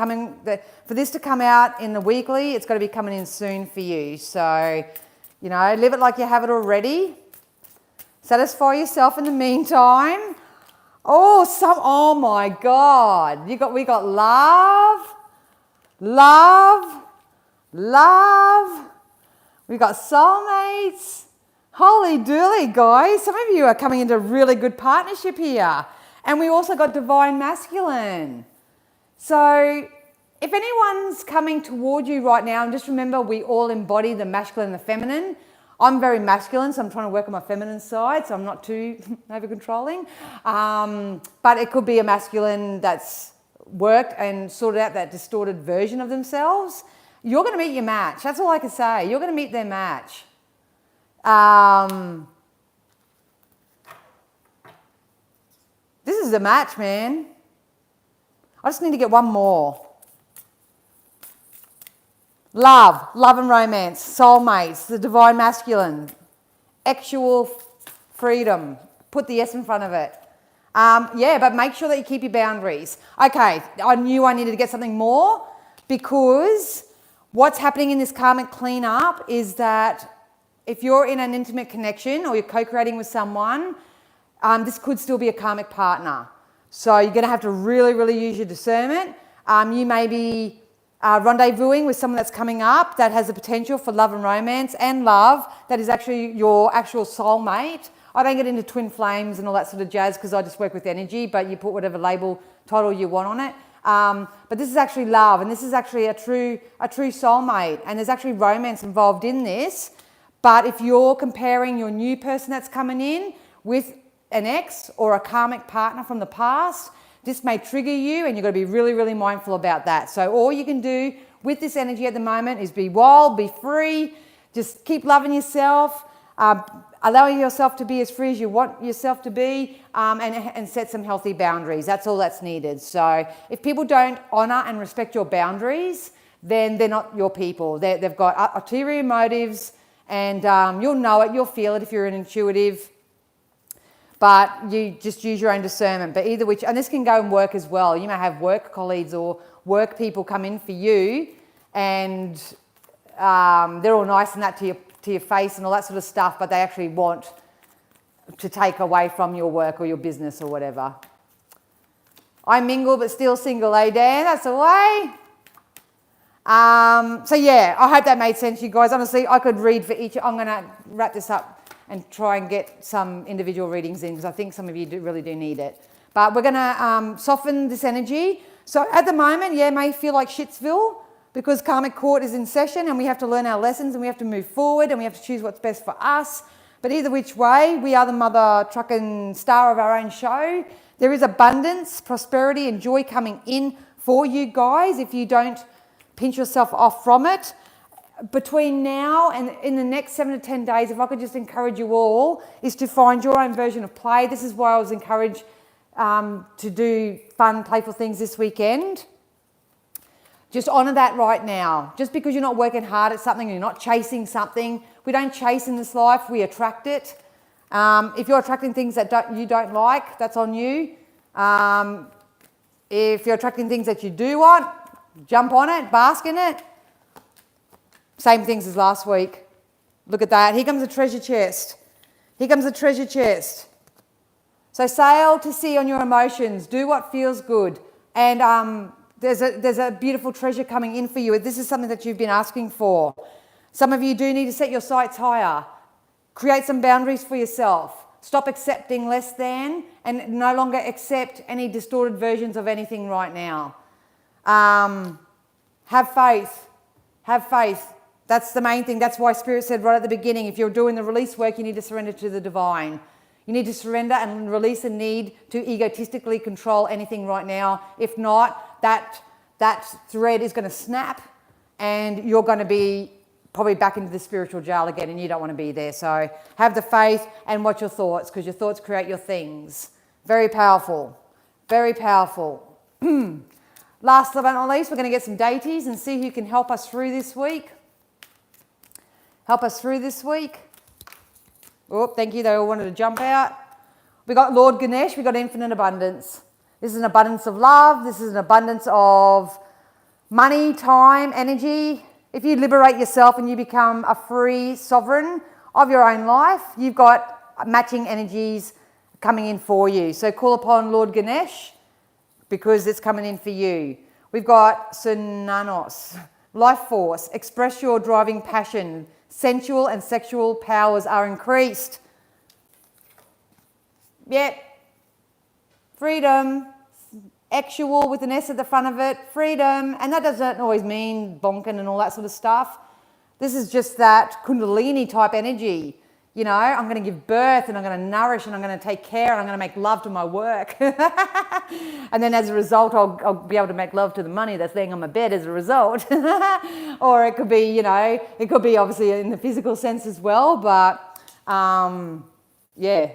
for this to come out in the weekly, it's got to be coming in soon for you. So, live it like you have it already. Satisfy yourself in the meantime. Oh my God. We got love. We got soulmates. Holy dooly, guys. Some of you are coming into really good partnership here. And we also got divine masculine. So if anyone's coming toward you right now, and just remember, we all embody the masculine and the feminine. I'm very masculine, so I'm trying to work on my feminine side, so I'm not too over-controlling. But it could be a masculine that's worked and sorted out that distorted version of themselves. You're going to meet your match. That's all I can say. You're going to meet their match. This is the match, man. I just need to get one more. Love and romance, soulmates, the divine masculine, actual freedom. Put the S in front of it. But make sure that you keep your boundaries. Okay, I knew I needed to get something more, because what's happening in this karmic cleanup is that if you're in an intimate connection or you're co-creating with someone, this could still be a karmic partner. So you're going to have to really, really use your discernment. You may be rendezvousing with someone that's coming up that has the potential for love and romance and love that is actually your actual soulmate. I don't get into twin flames and all that sort of jazz because I just work with energy, but you put whatever label, title you want on it. But this is actually love, and this is actually a true soulmate, and there's actually romance involved in this. But if you're comparing your new person that's coming in with an ex or a karmic partner from the past, this may trigger you, and you've got to be really, really mindful about that. So all you can do with this energy at the moment is be wild, be free, just keep loving yourself, allowing yourself to be as free as you want yourself to be, and set some healthy boundaries. That's all that's needed. So if people don't honour and respect your boundaries, then they're not your people. They've got ulterior motives, and you'll know it, you'll feel it if you're an intuitive. But you just use your own discernment. But either which, and this can go in work as well. You may have work colleagues or work people come in for you, and they're all nice and that to your face and all that sort of stuff, but they actually want to take away from your work or your business or whatever. I mingle but still single, eh, Dan? That's the way. So yeah, I hope that made sense, you guys. Honestly, I could read for each. I'm going to wrap this up and try and get some individual readings in, because I think some of you really do need it. But we're going to soften this energy. So at the moment, yeah, it may feel like Shitsville, because karmic court is in session and we have to learn our lessons and we have to move forward and we have to choose what's best for us. But either which way, we are the mother trucking star of our own show. There is abundance, prosperity and joy coming in for you guys if you don't pinch yourself off from it. Between now and in the next 7 to 10 days, if I could just encourage you all, is to find your own version of play. This is why I was encouraged to do fun, playful things this weekend. Just honour that right now. Just because you're not working hard at something, you're not chasing something. We don't chase in this life, we attract it. If you're attracting things that you don't like, that's on you. If you're attracting things that you do want, jump on it, bask in it. Same things as last week. Look at that. Here comes a treasure chest. Here comes a treasure chest. So sail to sea on your emotions. Do what feels good. And there's a beautiful treasure coming in for you. This is something that you've been asking for. Some of you do need to set your sights higher. Create some boundaries for yourself. Stop accepting less than, and no longer accept any distorted versions of anything right now. Have faith. Have faith. That's the main thing. That's why Spirit said right at the beginning, if you're doing the release work, you need to surrender to the divine. You need to surrender and release the need to egotistically control anything right now. If not, that thread is going to snap and you're going to be probably back into the spiritual jail again, and you don't want to be there. So have the faith and watch your thoughts, because your thoughts create your things. Very powerful. Very powerful. Last but not least, we're going to get some deities and see who can help us through this week. Help us through this week. Oh, thank you. They all wanted to jump out. We got Lord Ganesh. We got infinite abundance. This is an abundance of love. This is an abundance of money, time, energy. If you liberate yourself and you become a free sovereign of your own life, you've got matching energies coming in for you. So call upon Lord Ganesh, because it's coming in for you. We've got Sunanos, life force. Express your driving passion. Sensual and sexual powers are increased. Yep. Freedom. Actual with an S at the front of it. Freedom. And that doesn't always mean bonking and all that sort of stuff. This is just that Kundalini type energy. You know, I'm going to give birth and I'm going to nourish and I'm going to take care and I'm going to make love to my work. And then as a result, I'll be able to make love to the money that's laying on my bed as a result. Or it could be, you know, it could be obviously in the physical sense as well. But yeah,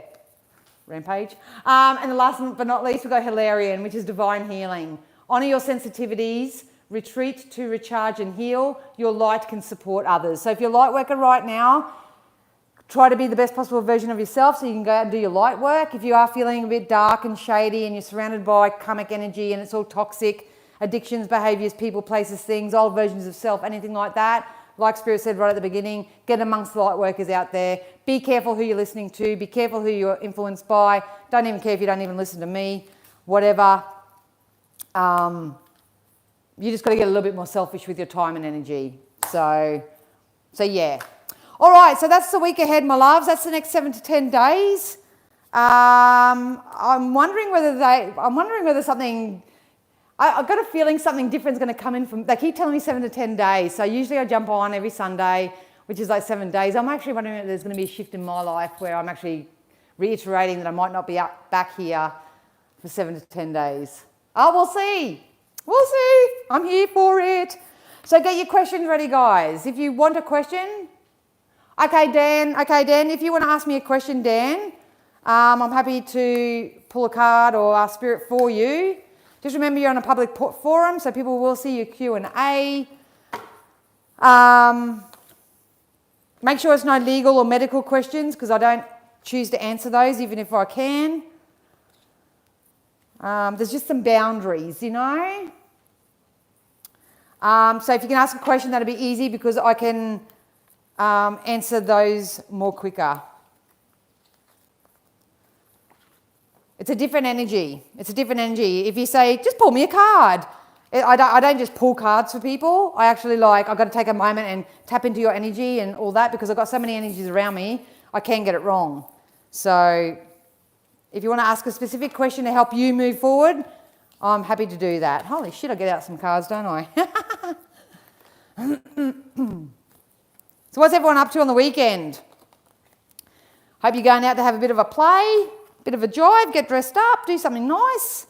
rampage. And the last but not least, we've got Hilarion, which is divine healing. Honour your sensitivities. Retreat to recharge and heal. Your light can support others. So if you're a light worker right now, try to be the best possible version of yourself so you can go out and do your light work. If you are feeling a bit dark and shady and you're surrounded by karmic energy and it's all toxic, addictions, behaviours, people, places, things, old versions of self, anything like that, like Spirit said right at the beginning, get amongst the light workers out there. Be careful who you're listening to. Be careful who you're influenced by. Don't even care if you don't even listen to me, whatever. You just got to get a little bit more selfish with your time and energy. So yeah. All right, so that's the week ahead, my loves. That's the next 7 to 10 days. I'm wondering whether something. I've got a feeling something different is going to come in from. They keep telling me 7 to 10 days. So usually I jump on every Sunday. which is like 7 days. I'm actually wondering if there's going to be a shift in my life where I'm actually reiterating that I might not be back here for 7 to 10 days. Oh, we'll see. We'll see. I'm here for it. So get your questions ready, guys. If you want a question, okay, Dan, if you want to ask me a question, Dan, I'm happy to pull a card or ask Spirit for you. Just remember you're on a public forum, so people will see your Q&A. Make sure it's no legal or medical questions because I don't choose to answer those even if I can. There's just some boundaries, you know. So if you can ask a question, that'll be easy because I can answer those more quicker. It's a different energy. It's a different energy. If you say, just pull me a card. I don't just pull cards for people. I actually I've got to take a moment and tap into your energy and all that because I've got so many energies around me, I can get it wrong. So if you want to ask a specific question to help you move forward, I'm happy to do that. Holy shit, I get out some cards, don't I? So what's everyone up to on the weekend? Hope you're going out to have a bit of a play, bit of a drive, get dressed up, do something nice.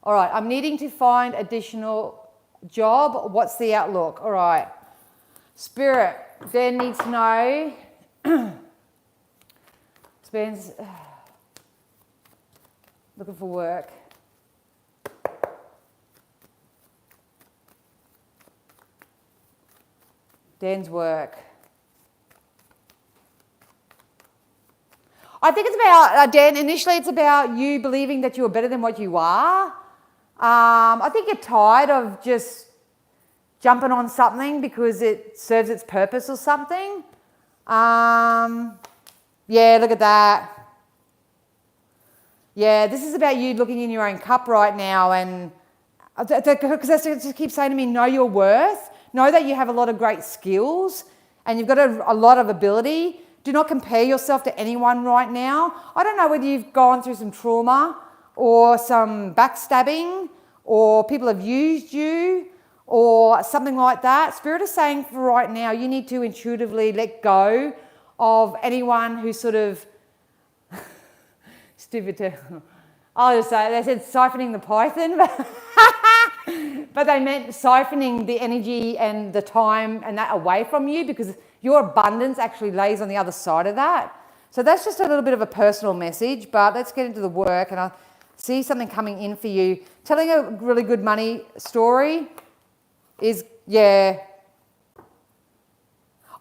All right, I'm needing to find additional job. What's the outlook? All right. Spirit, Dan needs to know. Spends looking for work. Dan's work. I think it's about, Dan, initially it's about you believing that you're better than what you are. I think you're tired of just jumping on something because it serves its purpose or something. Yeah, look at that. Yeah, this is about you looking in your own cup right now and because they just keep saying to me, know your worth. Know that you have a lot of great skills and you've got a lot of ability. Do not compare yourself to anyone right now. I don't know whether you've gone through some trauma or some backstabbing or people have used you or something like that. Spirit is saying for right now, you need to intuitively let go of anyone who sort of, stupid, I'll just say, they said siphoning the python, but they meant siphoning the energy and the time and that away from you because your abundance actually lays on the other side of that. So that's just a little bit of a personal message, but let's get into the work and I see something coming in for you. Telling a really good money story is, yeah.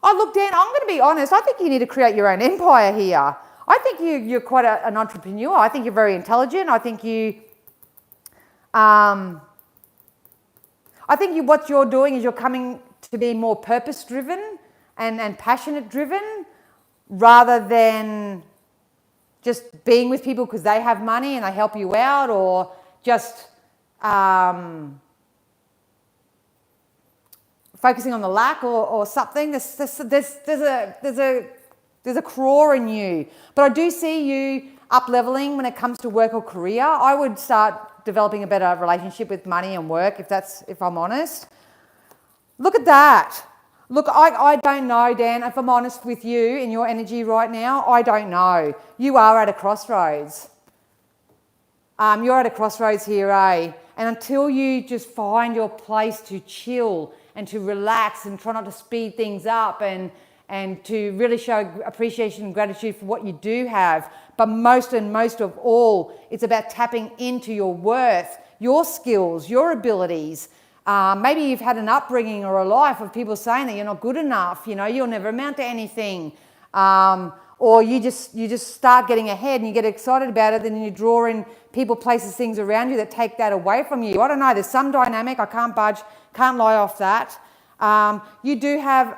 Oh, look, Dan, I'm going to be honest. I think you need to create your own empire here. I think you're quite an entrepreneur. I think you're very intelligent. I think what you're doing is you're coming to be more purpose-driven and passionate-driven rather than just being with people because they have money and they help you out or just focusing on the lack or something. There's a craw in you. But I do see you up-leveling when it comes to work or career. I would start developing a better relationship with money and work if I'm honest. Look at that. Look, I don't know, Dan, if I'm honest with you in your energy right now, I don't know. You are at a crossroads. You're at a crossroads here, eh? And until you just find your place to chill and to relax and try not to speed things up and to really show appreciation and gratitude for what you do have, but most of all, it's about tapping into your worth, your skills, your abilities. Maybe you've had an upbringing or a life of people saying that you're not good enough, you know, you'll never amount to anything. Or you just start getting ahead and you get excited about it, then you draw in people, places, things around you that take that away from you. I don't know, there's some dynamic, I can't budge, can't lie off that. You do have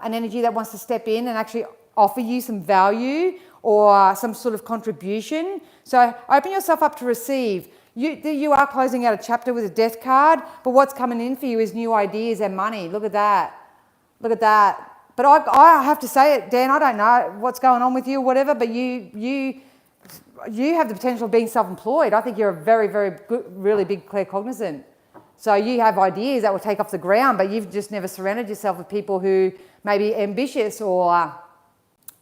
an energy that wants to step in and actually offer you some value or some sort of contribution. So open yourself up to receive. You are closing out a chapter with a death card, but what's coming in for you is new ideas and money. Look at that. Look at that. But I have to say it, Dan, I don't know what's going on with you or whatever, but you have the potential of being self-employed. I think you're a very, very good, really big claircognizant. So you have ideas that will take off the ground, but you've just never surrounded yourself with people who may be ambitious or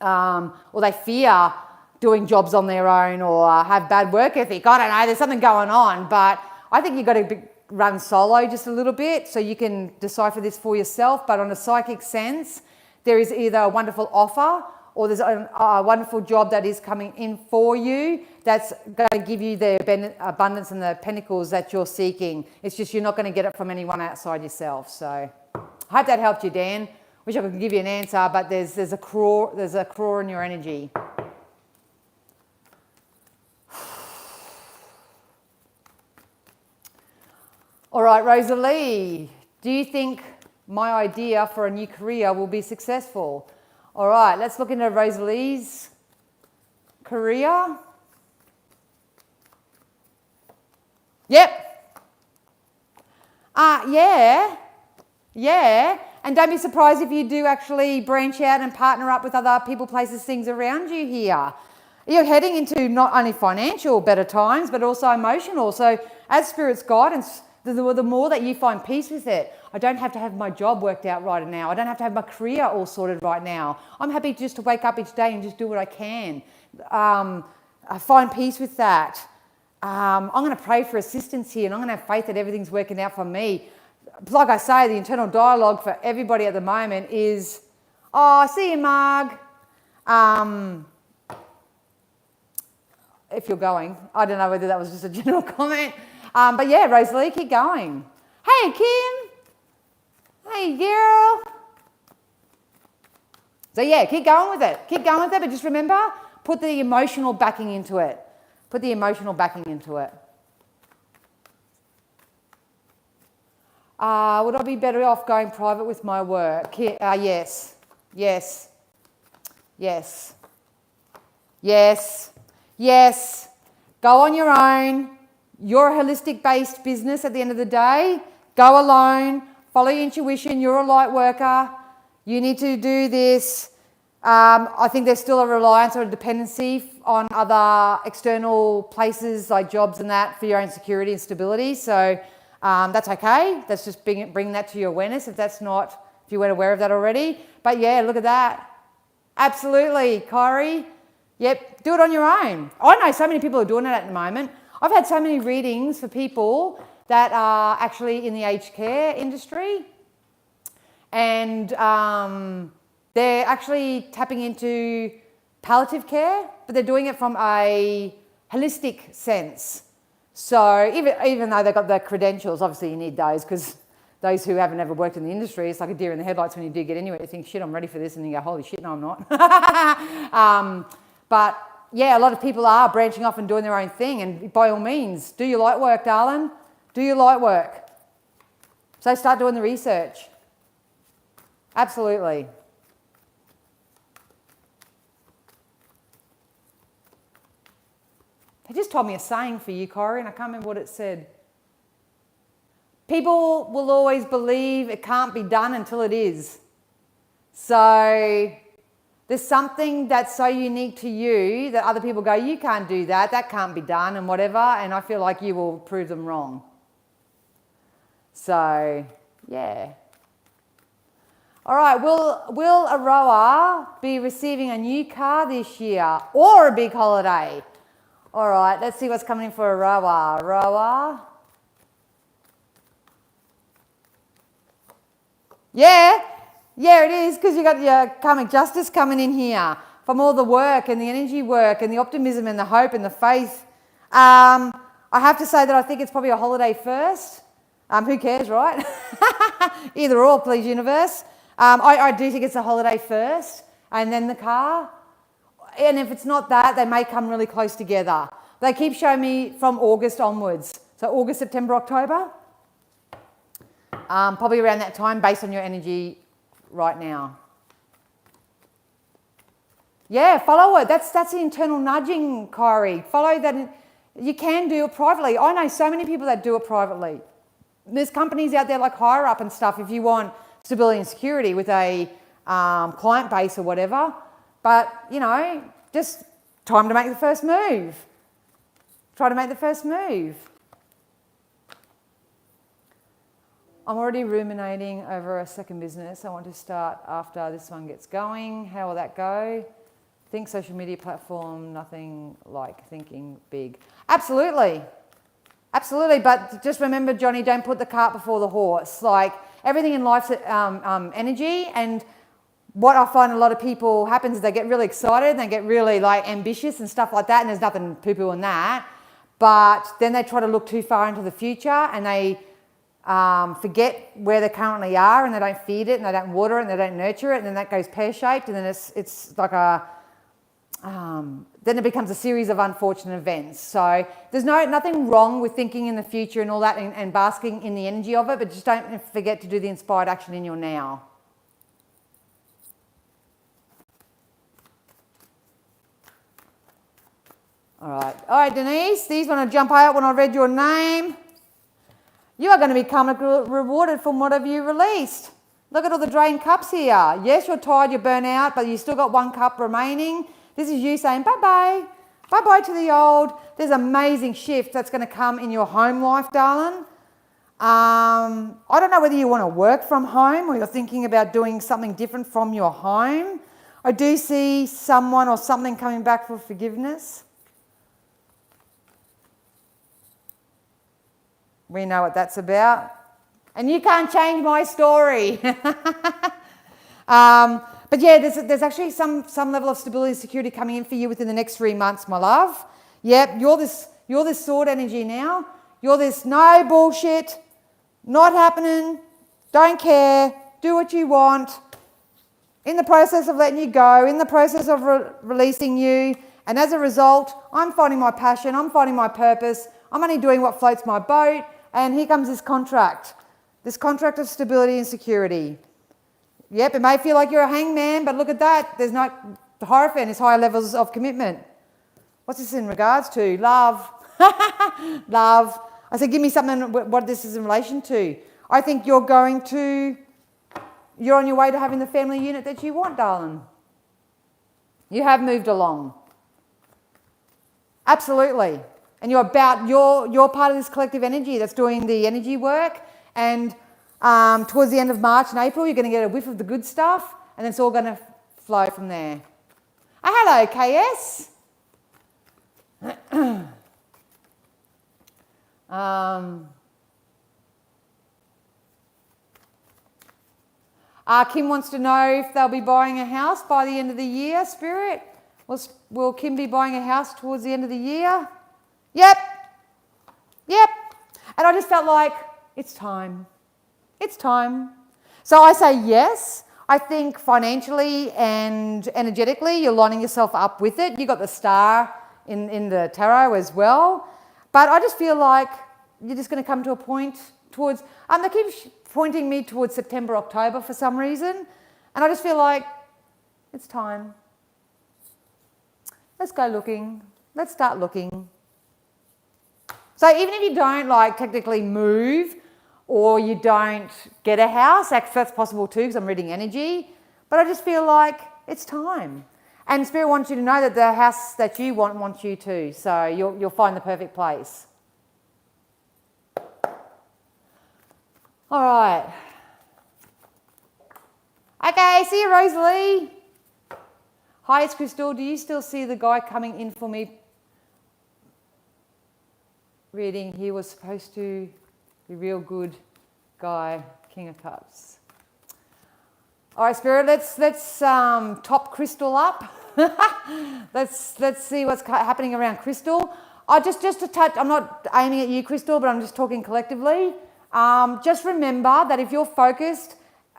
they fear doing jobs on their own or have bad work ethic. I don't know, there's something going on, but I think you've got to run solo just a little bit so you can decipher this for yourself. But on a psychic sense, there is either a wonderful offer or there's a wonderful job that is coming in for you that's going to give you the abundance and the pentacles that you're seeking. It's just you're not going to get it from anyone outside yourself. So I hope that helped you, Dan. Wish I could give you an answer, but there's a craw in your energy. All right, Rosalie, do you think my idea for a new career will be successful? All right, let's look into Rosalie's career. Yep. Yeah. And don't be surprised if you do actually branch out and partner up with other people, places, things around you here. You're heading into not only financial better times, but also emotional. So as Spirit's guidance, the more that you find peace with it, I don't have to have my job worked out right now. I don't have to have my career all sorted right now. I'm happy just to wake up each day and just do what I can. I find peace with that. I'm going to pray for assistance here and I'm going to have faith that everything's working out for me. Like I say, the internal dialogue for everybody at the moment is, oh, see you, Marg. If you're going. I don't know whether that was just a general comment. But yeah, Rosalie, keep going. Hey, Kim. Hey, girl. So yeah, keep going with it. Keep going with it, but just remember, put the emotional backing into it. Put the emotional backing into it. Would I be better off going private with my work? Yes. Go on your own. You're a holistic-based business at the end of the day. Go alone. Follow your intuition. You're a light worker. You need to do this. I think there's still a reliance or a dependency on other external places like jobs and that for your own security and stability. So that's okay. That's just bring that to your awareness if you weren't aware of that already. But yeah, look at that. Absolutely, Kyrie. Yep, do it on your own. I know so many people are doing it at the moment. I've had so many readings for people that are actually in the aged care industry and they're actually tapping into palliative care, but they're doing it from a holistic sense. So even though they've got the credentials, obviously you need those because those who haven't ever worked in the industry, it's like a deer in the headlights when you do get into it. You think, shit, I'm ready for this. And you go, holy shit, no, I'm not. But yeah, a lot of people are branching off and doing their own thing. And by all means, do your light work, darling. Do your light work. So start doing the research. Absolutely. They just told me a saying for you, Corey, and I can't remember what it said. People will always believe it can't be done until it is. So there's something that's so unique to you that other people go, you can't do that, that can't be done and whatever, and I feel like you will prove them wrong. So, yeah. All right, will Aroa be receiving a new car this year or a big holiday? All right, let's see what's coming in for Aroa. Aroa. Yeah, it is because you got your karmic justice coming in here from all the work and the energy work and the optimism and the hope and the faith. I have to say that I think it's probably a holiday first. Who cares, right? Either or, please, universe. I do think it's a holiday first and then the car. And if it's not that, they may come really close together. They keep showing me from August onwards. So August, September, October. Probably around that time based on your energy right now. Yeah, follow it. That's the internal nudging, Kyrie. Follow that. You can do it privately. I know so many people that do it privately. There's companies out there like Hire Up and stuff if you want stability and security with a client base or whatever. But, you know, just time to make the first move. Try to make the first move. I'm already ruminating over a second business. I want to start after this one gets going. How will that go? Think social media platform, nothing like thinking big. Absolutely. Absolutely. But just remember, Johnny, don't put the cart before the horse. Like everything in life's energy. And what I find a lot of people happens is they get really excited and they get really like ambitious and stuff like that. And there's nothing poo-poo in that. But then they try to look too far into the future and they forget where they currently are and they don't feed it and they don't water it and they don't nurture it, and then that goes pear-shaped, and then it's like then it becomes a series of unfortunate events. So there's nothing wrong with thinking in the future and all that and basking in the energy of it, but just don't forget to do the inspired action in your now. All right, Denise, these want to jump out when I read your name. You are going to become rewarded from whatever you released. Look at all the drained cups here. Yes, you're tired, you're burnt out, but you still got 1 cup remaining. This is you saying bye-bye. Bye-bye to the old. There's amazing shift that's going to come in your home life, darling. I don't know whether you want to work from home or you're thinking about doing something different from your home. I do see someone or something coming back for forgiveness. We know what that's about. And you can't change my story. But yeah, there's actually some level of stability and security coming in for you within the next 3 months, my love. Yep, you're this sword energy now. You're this no bullshit, not happening, don't care, do what you want. In the process of letting you go, in the process of releasing you. And as a result, I'm finding my passion, I'm finding my purpose. I'm only doing what floats my boat. And here comes this contract of stability and security. Yep, it may feel like you're a hangman, but look at that. There's no, the Hierophant is higher levels of commitment. What's this in regards to? Love. Love. I said, give me something, what this is in relation to. I think you're on your way to having the family unit that you want, darling. You have moved along. Absolutely. And you're part of this collective energy that's doing the energy work. And towards the end of March and April, you're going to get a whiff of the good stuff, and then it's all going to flow from there. Oh, hello, KS. Kim wants to know if they'll be buying a house by the end of the year, Spirit. Will Kim be buying a house towards the end of the year? Yep. And I just felt like it's time. It's time. So I say yes. I think financially and energetically, you're lining yourself up with it. You got the star in the tarot as well. But I just feel like you're just going to come to a point towards, they keep pointing me towards September, October for some reason. And I just feel like it's time. Let's go looking. Let's start looking. So even if you don't technically move or you don't get a house, that's possible too because I'm reading energy, but I just feel like it's time. And Spirit wants you to know that the house that you want wants you too, so you'll find the perfect place. All right. Okay, see you, Rosalie. Hi, it's Crystal. Do you still see the guy coming in for me? Reading, he was supposed to be real good guy, King of Cups. All right, Spirit, let's top Crystal up. let's see what's happening around Crystal. Just to touch, I'm not aiming at you, Crystal, but I'm just talking collectively. Just remember that if you're focused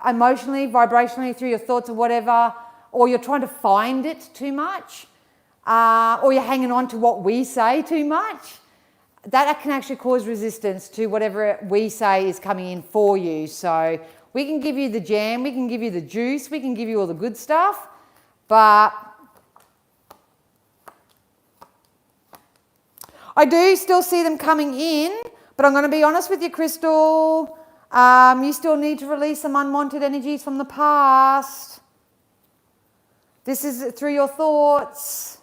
emotionally, vibrationally through your thoughts or whatever, or you're trying to find it too much, or you're hanging on to what we say too much, that can actually cause resistance to whatever we say is coming in for you. So we can give you the jam, we can give you the juice, we can give you all the good stuff, but I do still see them coming in, but I'm going to be honest with you, Crystal. You still need to release some unwanted energies from the past. This is through your thoughts.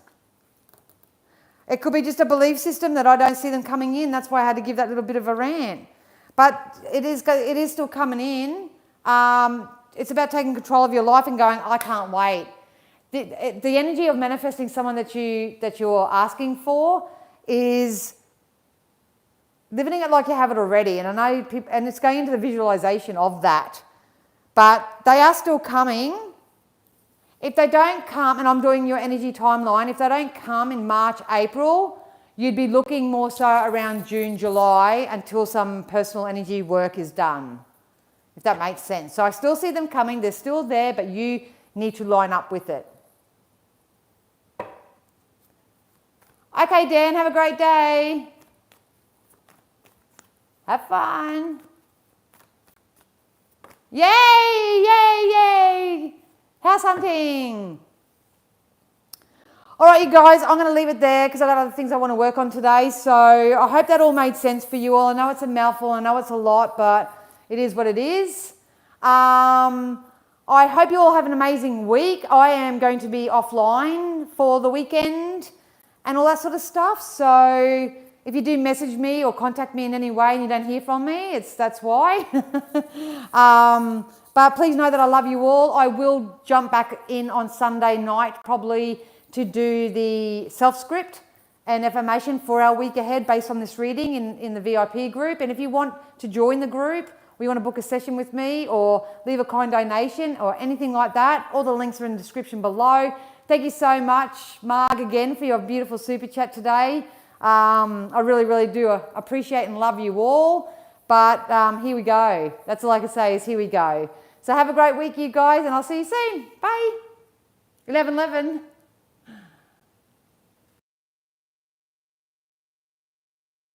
It could be just a belief system that I don't see them coming in. That's why I had to give that little bit of a rant. But it is still coming in. It's about taking control of your life and going, I can't wait. The energy of manifesting someone that you're asking for is living it like you have it already. And I know people, and it's going into the visualization of that. But they are still coming. If they don't come, and I'm doing your energy timeline, if they don't come in March, April, you'd be looking more so around June, July until some personal energy work is done, if that makes sense. So I still see them coming. They're still there, but you need to line up with it. Okay, Dan, have a great day. Have fun. Yay, yay, yay. House hunting. All right, you guys, I'm going to leave it there because I've got other things I want to work on today. So I hope that all made sense for you all. I know it's a mouthful. I know it's a lot, but it is what it is. I hope you all have an amazing week. I am going to be offline for the weekend and all that sort of stuff. So if you do message me or contact me in any way and you don't hear from me, that's why. But please know that I love you all. I will jump back in on Sunday night probably to do the self-script and affirmation for our week ahead based on this reading in the VIP group. And if you want to join the group, or you want to book a session with me or leave a kind donation or anything like that, all the links are in the description below. Thank you so much, Marg, again, for your beautiful super chat today. I really, really do appreciate and love you all. But here we go. That's all I can say is here we go. So have a great week, you guys, and I'll see you soon. Bye. 11:11.